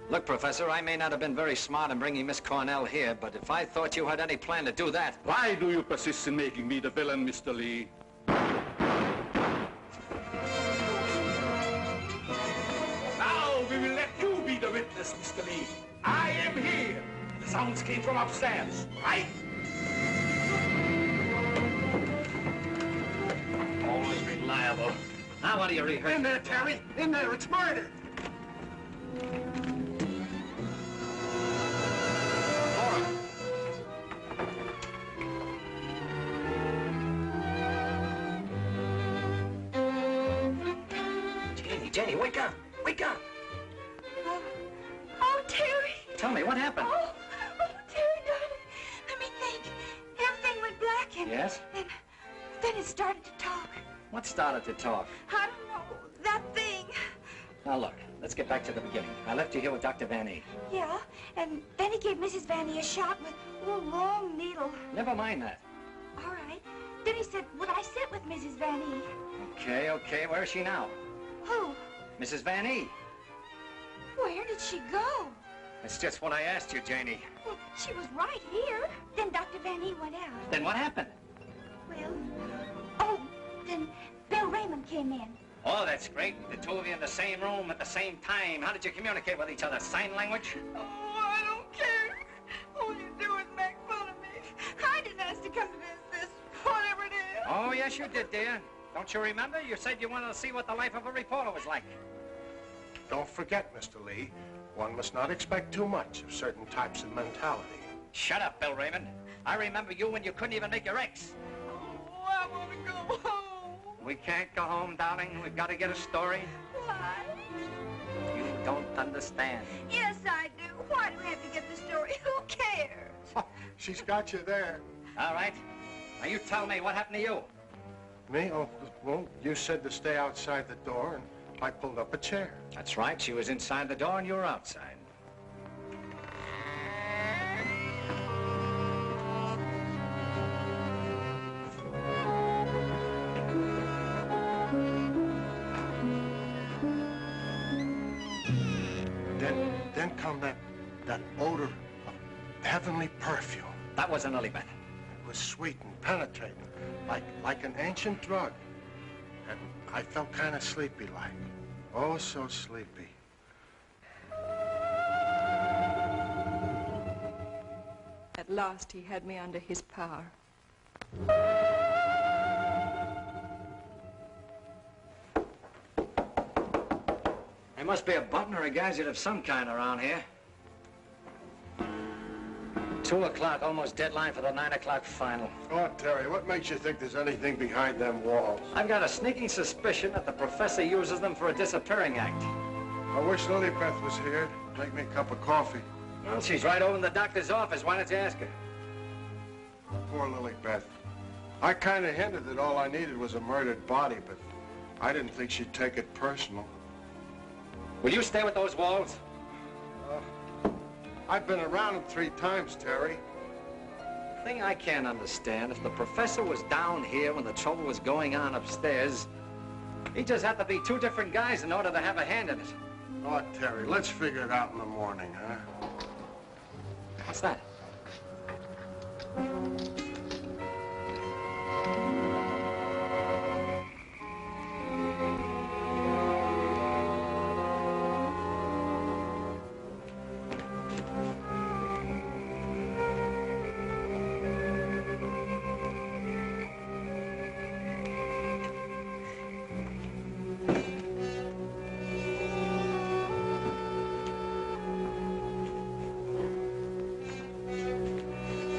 Look, Professor, I may not have been very smart in bringing Miss Cornell here, but if I thought you had any plan to do that... Why do you persist in making me the villain, Mr. Lee? Now we will let you be the witness, Mr. Lee. I am here. The sounds came from upstairs, right? Always reliable. Now what do you rehearse? In there, Terry. In there. It's murder. Jenny, wake up! Wake up! Oh, Terry. Tell me, what happened? Oh, Terry, darling. Let me think. Everything went black and... Yes? Then it started to talk. What started to talk? I don't know. That thing. Now, look. let's get back to the beginning. I left you here with Dr. Van Ee. Yeah, and then he gave Mrs. Van Ee a shot with a long needle. Never mind that. All right. Then he said, would I sit with Mrs. Van Ee? Okay, okay. Where is she now? Who? Mrs. Van Ee. Where did she go? That's just what I asked you, Janie. Well, she was right here. Then Dr. Van Ee went out. Then what happened? Well, oh, then Bill Raymond came in. Oh, that's great. The two of you in the same room at the same time. How did you communicate with each other? Sign language? Oh, I don't care. All you do is make fun of me. I didn't ask to come to this, whatever it is. Oh, yes, you did, dear. Don't you remember? You said you wanted to see what the life of a reporter was like. Don't forget, Mr. Lee, one must not expect too much of certain types of mentality. Shut up, Bill Raymond. I remember you when you couldn't even make your X. Oh, I want to go home. We can't go home, darling. We've got to get a story. Why? You don't understand. Yes, I do. Why do we have to get the story? Who cares? She's got you there. All right. Now you tell me, what happened to you? Me? Oh, well, you said to stay outside the door, and I pulled up a chair. That's right. She was inside the door and you were outside. Then come that odor of heavenly perfume. That was an Lily Beth. It was sweet and penetrating, like an ancient drug. And I felt kind of sleepy-like. Oh, so sleepy. At last, he had me under his power. There must be a button or a gadget of some kind around here. 2 o'clock, almost deadline for the 9 o'clock final. Oh, Terry, what makes you think there's anything behind them walls? I've got a sneaking suspicion that the professor uses them for a disappearing act. I wish Lily Beth was here. Make me a cup of coffee. Well, she's right over in the doctor's office. Why don't you ask her? Poor Lily Beth. I kind of hinted that all I needed was a murdered body, but I didn't think she'd take it personal. Will you stay with those walls? I've been around them 3 times, Terry. The thing I can't understand, if the professor was down here when the trouble was going on upstairs, he just had to be 2 different guys in order to have a hand in it. Oh, Terry, let's figure it out in the morning, huh? What's that?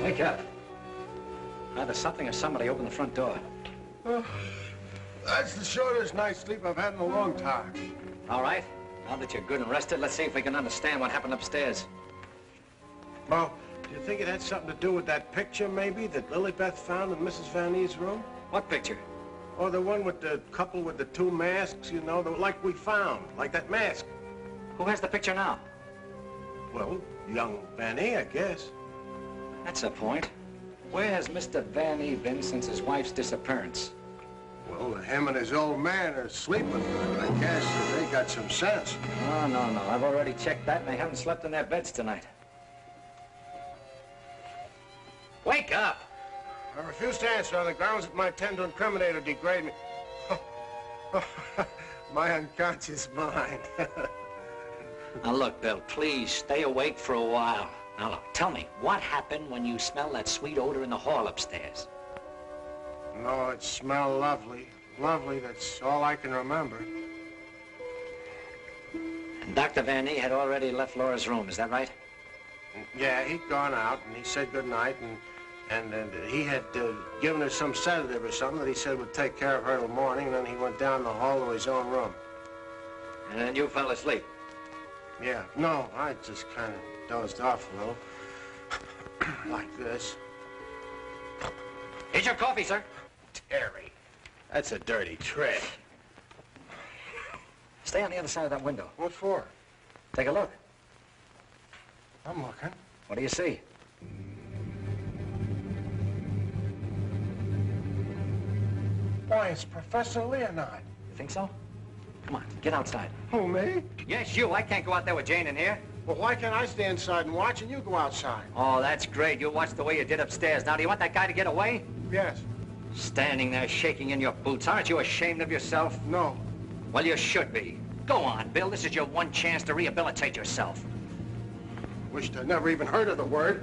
Wake up. Either something or somebody opened the front door. Oh, that's the shortest night's sleep I've had in a long time. All right. Now that you're good and rested, let's see if we can understand what happened upstairs. Well, do you think it had something to do with that picture, maybe, that Lily Beth found in Mrs. Van Ee's room? What picture? Oh, the one with the couple with the 2 masks, you know, like we found, like that mask. Who has the picture now? Well, young Van Ee, I guess. That's the point. Where has Mr. Van Ee been since his wife's disappearance? Well, him and his old man are sleeping, but I guess they got some sense. No, no, no. I've already checked that, and they haven't slept in their beds tonight. Wake up! I refuse to answer on the grounds that my tend to incriminate or degrade me. My unconscious mind. Now, look, Bill, please stay awake for a while. Now, look, tell me, what happened when you smelled that sweet odor in the hall upstairs? No, it smelled lovely. Lovely, that's all I can remember. And Dr. Van Ee had already left Laura's room, is that right? Yeah, he'd gone out, and he said goodnight, and he had given her some sedative or something that he said would take care of her till morning, and then he went down the hall to his own room. And then you fell asleep? Yeah, no, I just kind of dozed off a little. Like this. Here's your coffee, sir. Terry, that's a dirty trick. Stay Stay on the other side of that window. What for? Take a look. I'm looking. What do you see? Why, it's Professor Leonide. You think so? Come on, get outside. Who, me? Yes, you. I can't go out there with Jane in here. Well, why can't I stay inside and watch and you go outside? Oh, that's great. You watch the way you did upstairs. Now, do you want that guy to get away? Yes. Standing there shaking in your boots. Aren't you ashamed of yourself? No. Well, you should be. Go on, Bill. This is your one chance to rehabilitate yourself. Wished I'd never even heard of the word.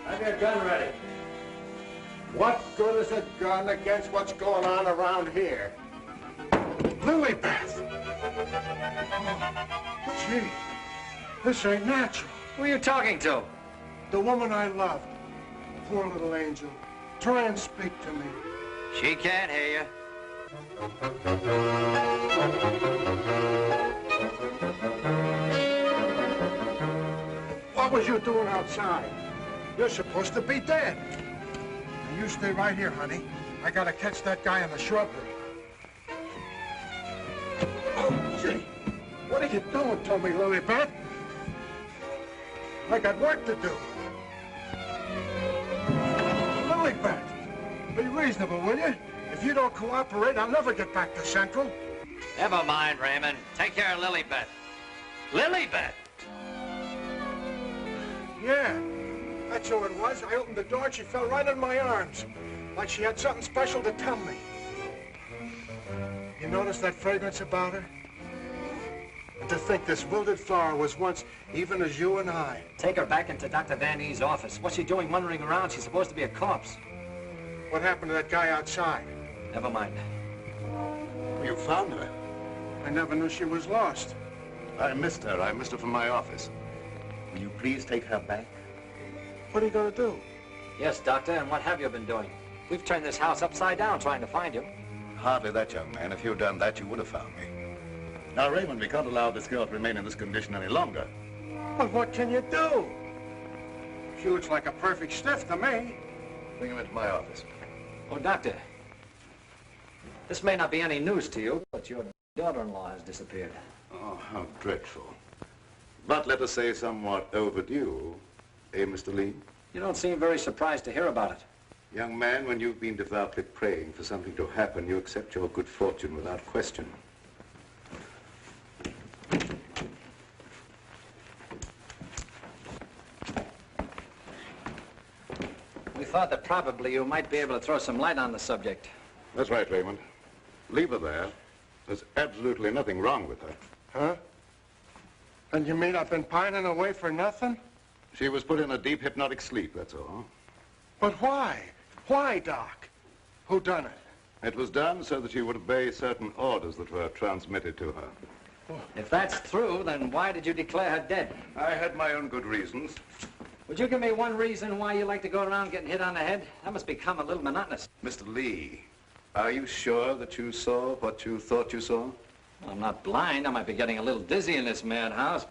Have your gun ready. What good is a gun against what's going on around here? Lilybeth! Oh, gee, this ain't natural. Who are you talking to? The woman I loved. Poor little angel. Try and speak to me. She can't hear you. What was you doing outside? You're supposed to be dead. Now you stay right here, honey. I gotta catch that guy in the shrubbery. Oh, gee. What are you doing to me, Lilybeth? I got work to do. Lilybeth, be reasonable, will you? If you don't cooperate, I'll never get back to Central. Never mind, Raymond. Take care of Lilybeth. Lilybeth! Yeah, that's who it was. I opened the door and she fell right in my arms. Like she had something special to tell me. You notice that fragrance about her? And to think this wilted flower was once even as you and I. Take her back into Dr. Van Ee's office. What's she doing wandering around? She's supposed to be a corpse. What happened to that guy outside? Never mind. You found her. I never knew she was lost. I missed her. I missed her from my office. Will you please take her back? What are you going to do? Yes, Doctor, and what have you been doing? We've turned this house upside down trying to find you. Hardly that, young man. If you'd done that, you would have found me. Now, Raymond, we can't allow this girl to remain in this condition any longer. But what can you do? She looks like a perfect stiff to me. Bring him into my office. Oh, Doctor, this may not be any news to you, but your daughter-in-law has disappeared. Oh, how dreadful. But let us say somewhat overdue, eh, Mr. Lee? You don't seem very surprised to hear about it. Young man, when you've been devoutly praying for something to happen, you accept your good fortune without question. We thought that probably you might be able to throw some light on the subject. That's right, Raymond. Leave her there. There's absolutely nothing wrong with her. Huh? And you mean I've been pining away for nothing? She was put in a deep hypnotic sleep, that's all. But why? Why, Doc? Who done it? It was done so that she would obey certain orders that were transmitted to her. If that's true, then why did you declare her dead? I had my own good reasons. Would you give me one reason why you like to go around getting hit on the head? That must become a little monotonous. Mr. Lee, are you sure that you saw what you thought you saw? Well, I'm not blind. I might be getting a little dizzy in this madhouse.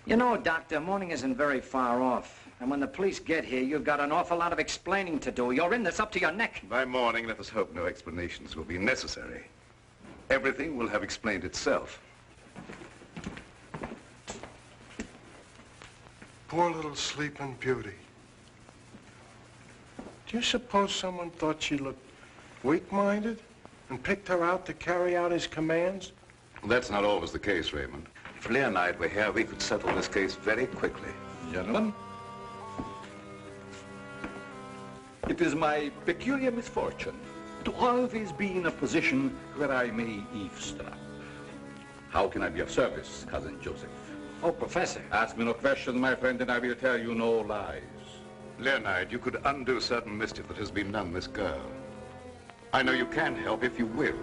You know, Doctor, morning isn't very far off. And when the police get here, you've got an awful lot of explaining to do. You're in this up to your neck. By morning, let us hope no explanations will be necessary. Everything will have explained itself. Poor little sleeping beauty. Do you suppose someone thought she looked weak-minded and picked her out to carry out his commands? That's not always the case, Raymond. If Leonide were here, we could settle this case very quickly. Gentlemen, it is my peculiar misfortune to always be in a position where I may eavesdrop. How can I be of service, Cousin Joseph? Oh, Professor. Ask me no questions, my friend, and I will tell you no lies. Leonide, you could undo certain mischief that has been done this girl. I know you can help if you will.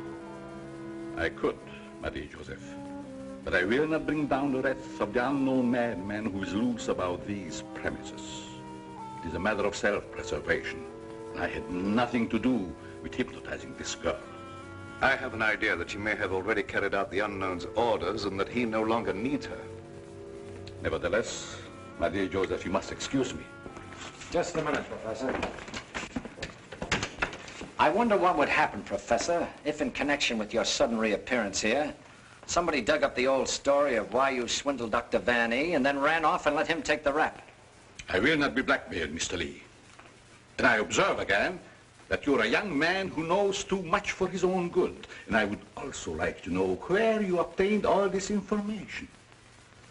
I could, my dear Joseph. But I will not bring down the wrath of the unknown madman who is loose about these premises. It is a matter of self-preservation. I had nothing to do with hypnotizing this girl. I have an idea that she may have already carried out the unknown's orders and that he no longer needs her. Nevertheless, my dear Joseph, you must excuse me. Just a minute, Professor. I wonder what would happen, Professor, if in connection with your sudden reappearance here, somebody dug up the old story of why you swindled Dr. Van Ee and then ran off and let him take the rap. I will not be blackmailed, Mr. Lee. And I observe again that you're a young man who knows too much for his own good. And I would also like to know where you obtained all this information.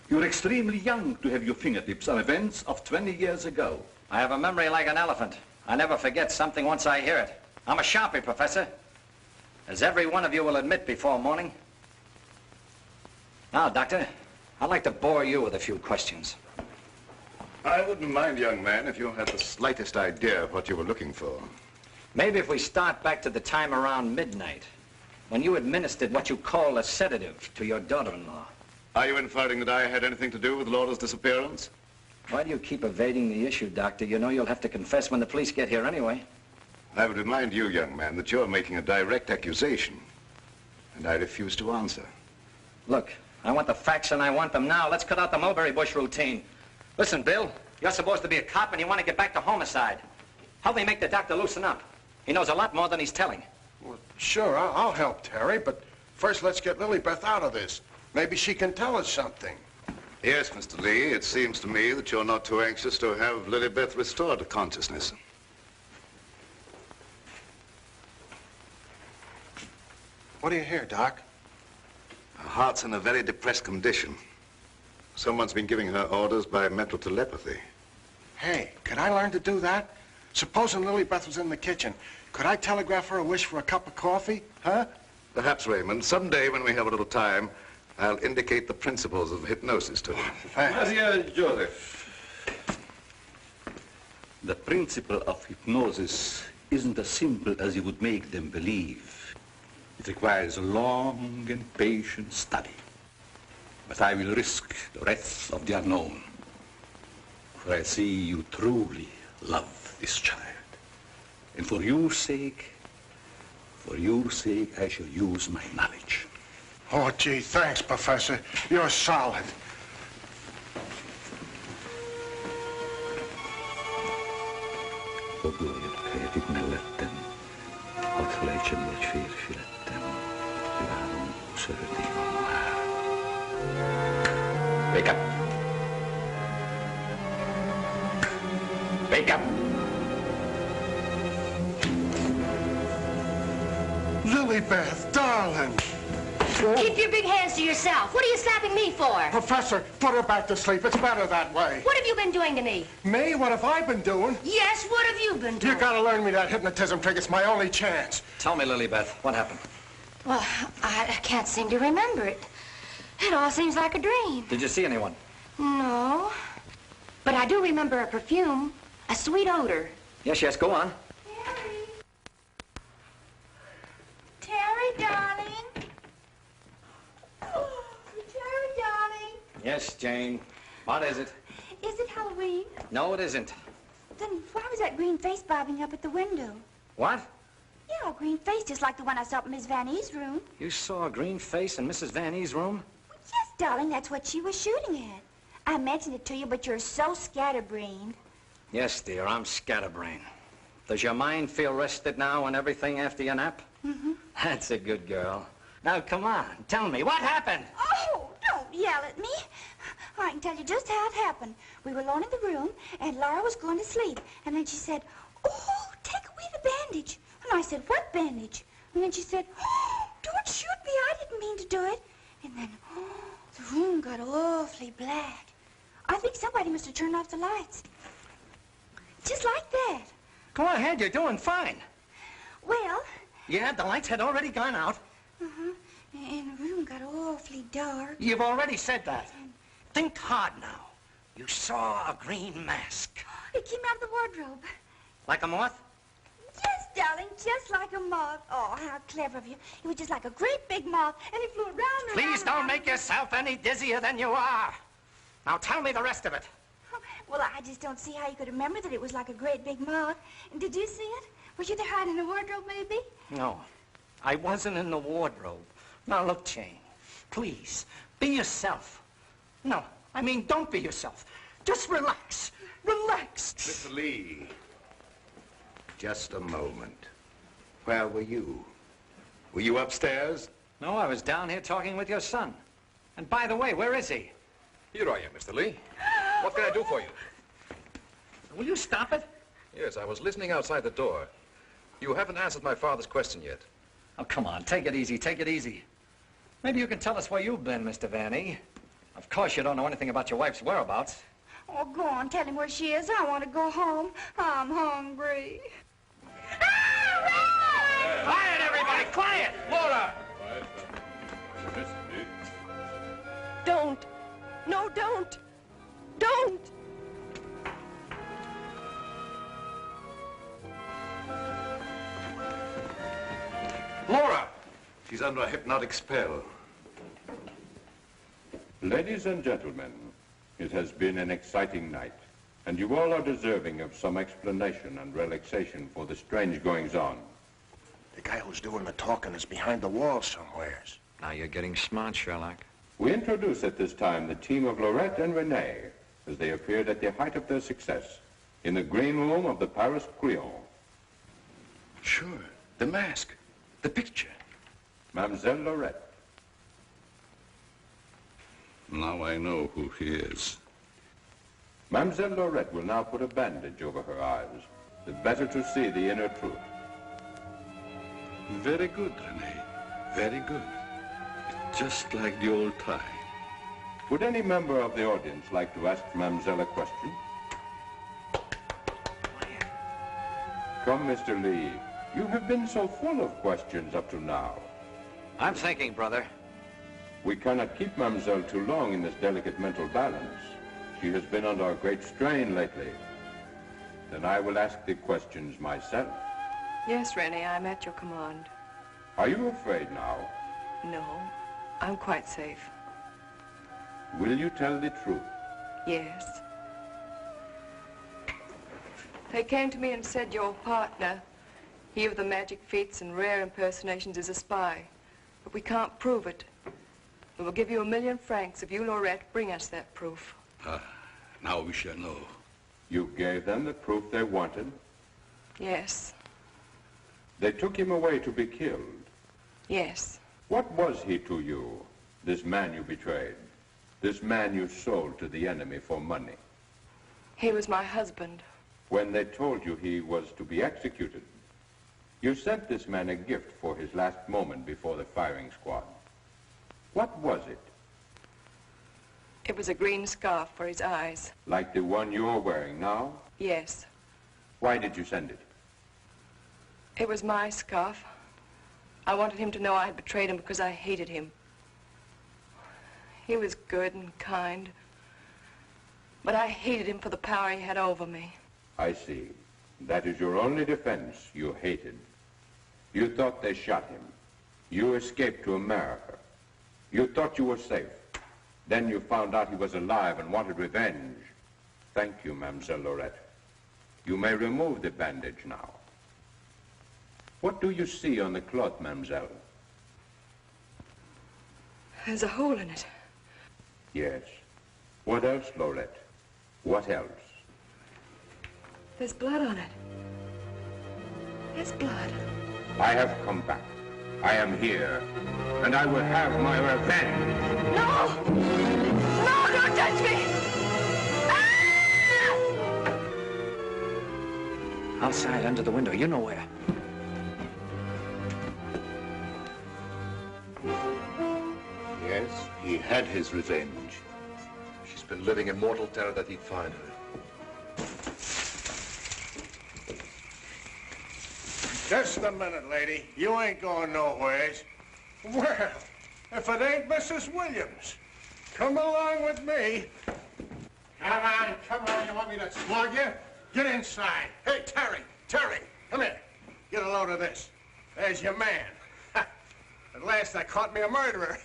You're extremely young to have your fingertips on events of 20 years ago. I have a memory like an elephant. I never forget something once I hear it. I'm a sharpie, Professor, as every one of you will admit before morning. Now, Doctor, I'd like to bore you with a few questions. I wouldn't mind, young man, if you had the slightest idea of what you were looking for. Maybe if we start back to the time around midnight, when you administered what you call a sedative to your daughter-in-law. Are you inferring that I had anything to do with Laura's disappearance? Why do you keep evading the issue, Doctor? You know you'll have to confess when the police get here anyway. I would remind you, young man, that you're making a direct accusation, and I refuse to answer. Look, I want the facts and I want them now. Let's cut out the mulberry bush routine. Listen, Bill, you're supposed to be a cop and you want to get back to homicide. Help me make the doctor loosen up. He knows a lot more than he's telling. Well, sure, I'll help Terry, but first let's get Lilybeth out of this. Maybe she can tell us something. Yes, Mr. Lee, it seems to me that you're not too anxious to have Lilybeth restored to consciousness. What do you hear, Doc? Her heart's in a very depressed condition. Someone's been giving her orders by mental telepathy. Hey, could I learn to do that? Supposing Lilybeth was in the kitchen, could I telegraph her a wish for a cup of coffee, huh? Perhaps, Raymond, someday when we have a little time, I'll indicate the principles of hypnosis to you. My dear Joseph, the principle of hypnosis isn't as simple as you would make them believe. It requires a long and patient study. But I will risk the wrath of the unknown. For I see you truly love this child. And for your sake, I shall use my knowledge. Oh, gee, thanks, Professor. You're solid. Wake up. Wake up. Lilybeth, darling. Keep your big hands to yourself. What are you slapping me for? Professor, put her back to sleep. It's better that way. What have you been doing to me? Me? What have I been doing? Yes, what have you been doing? You gotta learn me that hypnotism trick. It's my only chance. Tell me, Lilybeth, what happened? Well, I can't seem to remember it. It all seems like a dream. Did you see anyone? No. But I do remember a perfume, a sweet odor. Yes, go on. Terry, darling. Oh, Terry, darling. Yes, Jane. What is it? Is it Halloween? No, it isn't. Then why was that green face bobbing up at the window? What? Yeah, a green face just like the one I saw in Miss Van Ee's room. You saw a green face in Mrs. Van Ee's room? Yes, darling, that's what she was shooting at. I mentioned it to you, but you're so scatterbrained. Yes, dear, I'm scatterbrained. Does your mind feel rested now and everything after your nap? Mm-hmm. That's a good girl. Now, come on, tell me, what happened? Oh, don't yell at me. I can tell you just how it happened. We were alone in the room, and Laura was going to sleep. And then she said, oh, take away the bandage. And I said, what bandage? And then she said, oh, don't shoot me. I didn't mean to do it. And then, oh, the room got awfully black. I think somebody must have turned off the lights. Just like that. Go ahead, you're doing fine. Well... Yeah, the lights had already gone out. Uh-huh. And the room got awfully dark. You've already said that. Think hard now. You saw a green mask. It came out of the wardrobe. Like a moth? Yes, darling, just like like a moth. Oh, how clever of you. He was just like a great big moth, and he flew around and Please around. don't make yourself any dizzier than you are. Now tell me the rest of it. Well, I just don't see how you could remember that it was like a great big moth. And did you see it? Were you there hiding in the wardrobe, maybe? No, I wasn't in the wardrobe. Now look, Jane, please, be yourself. No, I mean, don't be yourself. Just relax. Relax. Mr. Lee, just a moment. Where were you? Were you upstairs? No, I was down here talking with your son. And by the way, where is he? Here I am, Mr. Lee. What can I do for you? Will you stop it? Yes, I was listening outside the door. You haven't answered my father's question yet. Oh, come on, take it easy, take it easy. Maybe you can tell us where you've been, Mr. Van Ee. Of course you don't know anything about your wife's whereabouts. Oh, go on, tell him where she is. I want to go home. I'm hungry. Quiet, everybody, quiet! Laura! Don't. No, don't. Don't. Laura! She's under a hypnotic spell. Ladies and gentlemen, it has been an exciting night, and you all are deserving of some explanation and relaxation for the strange goings-on. The guy who's doing the talking is behind the wall somewheres. Now you're getting smart, Sherlock. We introduce at this time the team of Lorette and Renee as they appeared at the height of their success in the green room of the Paris Crillon. Sure, the mask, the picture. Mademoiselle Lorette. Now I know who he is. Mademoiselle Lorette will now put a bandage over her eyes, the better to see the inner truth. Very good, Renee. Very good. Just like the old time. Would any member of the audience like to ask Mademoiselle a question? Come, Mr. Lee. You have been so full of questions up to now. I'm thinking, brother. We cannot keep Mademoiselle too long in this delicate mental balance. She has been under a great strain lately. Then I will ask the questions myself. Yes, Renee, I'm at your command. Are you afraid now? No, I'm quite safe. Will you tell the truth? Yes. They came to me and said your partner, he of the magic feats and rare impersonations, is a spy. But we can't prove it. We will give you 1,000,000 francs if you, Lorette, bring us that proof. Now we shall know. You gave them the proof they wanted? Yes. They took him away to be killed? Yes. What was he to you, this man you betrayed? This man you sold to the enemy for money? He was my husband. When they told you he was to be executed, you sent this man a gift for his last moment before the firing squad. What was it? It was a green scarf for his eyes. Like the one you're wearing now? Yes. Why did you send it? It was my scarf. I wanted him to know I had betrayed him because I hated him. He was good and kind, but I hated him for the power he had over me. I see. That is your only defense. You hated. You thought they shot him. You escaped to America. You thought you were safe. Then you found out he was alive and wanted revenge. Thank you, Mademoiselle Lorette. You may remove the bandage now. What do you see on the cloth, Mademoiselle? There's a hole in it. Yes. What else, Lorette? What else? There's blood on it. There's blood. I have come back. I am here. And I will have my revenge. No! No, don't touch me! Ah! Outside, under the window, you know where. Yes, he had his revenge. She's been living in mortal terror that he'd find her. Just a minute, lady. You ain't going nowheres. Well, if it ain't Mrs. Williams, come along with me. Come on, you want me to slug you? Get inside. Hey, Terry, come here. Get a load of this. There's your man. At last I caught me a murderer.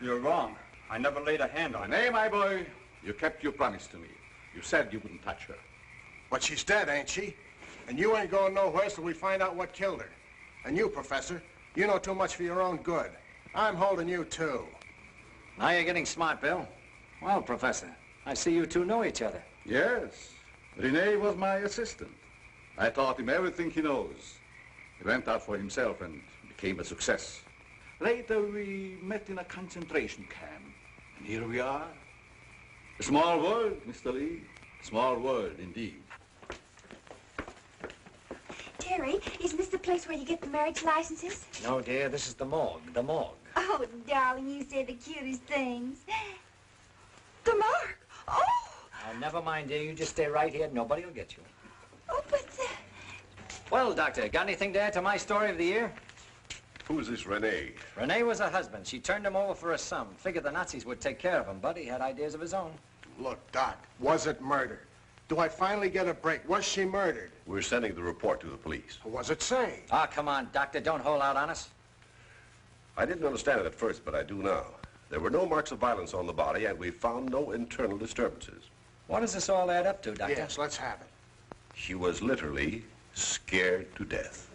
You're wrong. I never laid a hand on her. Nay, my boy, you kept your promise to me. You said you wouldn't touch her. But she's dead, ain't she? And you ain't going nowhere till we find out what killed her. And you, Professor, you know too much for your own good. I'm holding you, too. Now you're getting smart, Bill. Well, Professor, I see you two know each other. Yes. Rene was my assistant. I taught him everything he knows. He went out for himself and became a success. Later, we met in a concentration camp. And here we are. A small world, Mr. Lee. A small world, indeed. Terry, isn't this the place where you get the marriage licenses? No, dear, this is the morgue, the morgue. Oh, darling, you say the cutest things. The mark! Oh! Now, never mind, dear. You just stay right here. Nobody will get you. Oh, but... Well, Doctor, got anything to add to my story of the year? Who's this Rene? Rene was her husband. She turned him over for a sum. Figured the Nazis would take care of him, but he had ideas of his own. Look, Doc, was it murder? Do I finally get a break? Was she murdered? We're sending the report to the police. What was it say? Ah, come on, Doctor. Don't hold out on us. I didn't understand it at first, but I do now. There were no marks of violence on the body, and we found no internal disturbances. What does this all add up to, Doctor? Yes, let's have it. She was literally scared to death.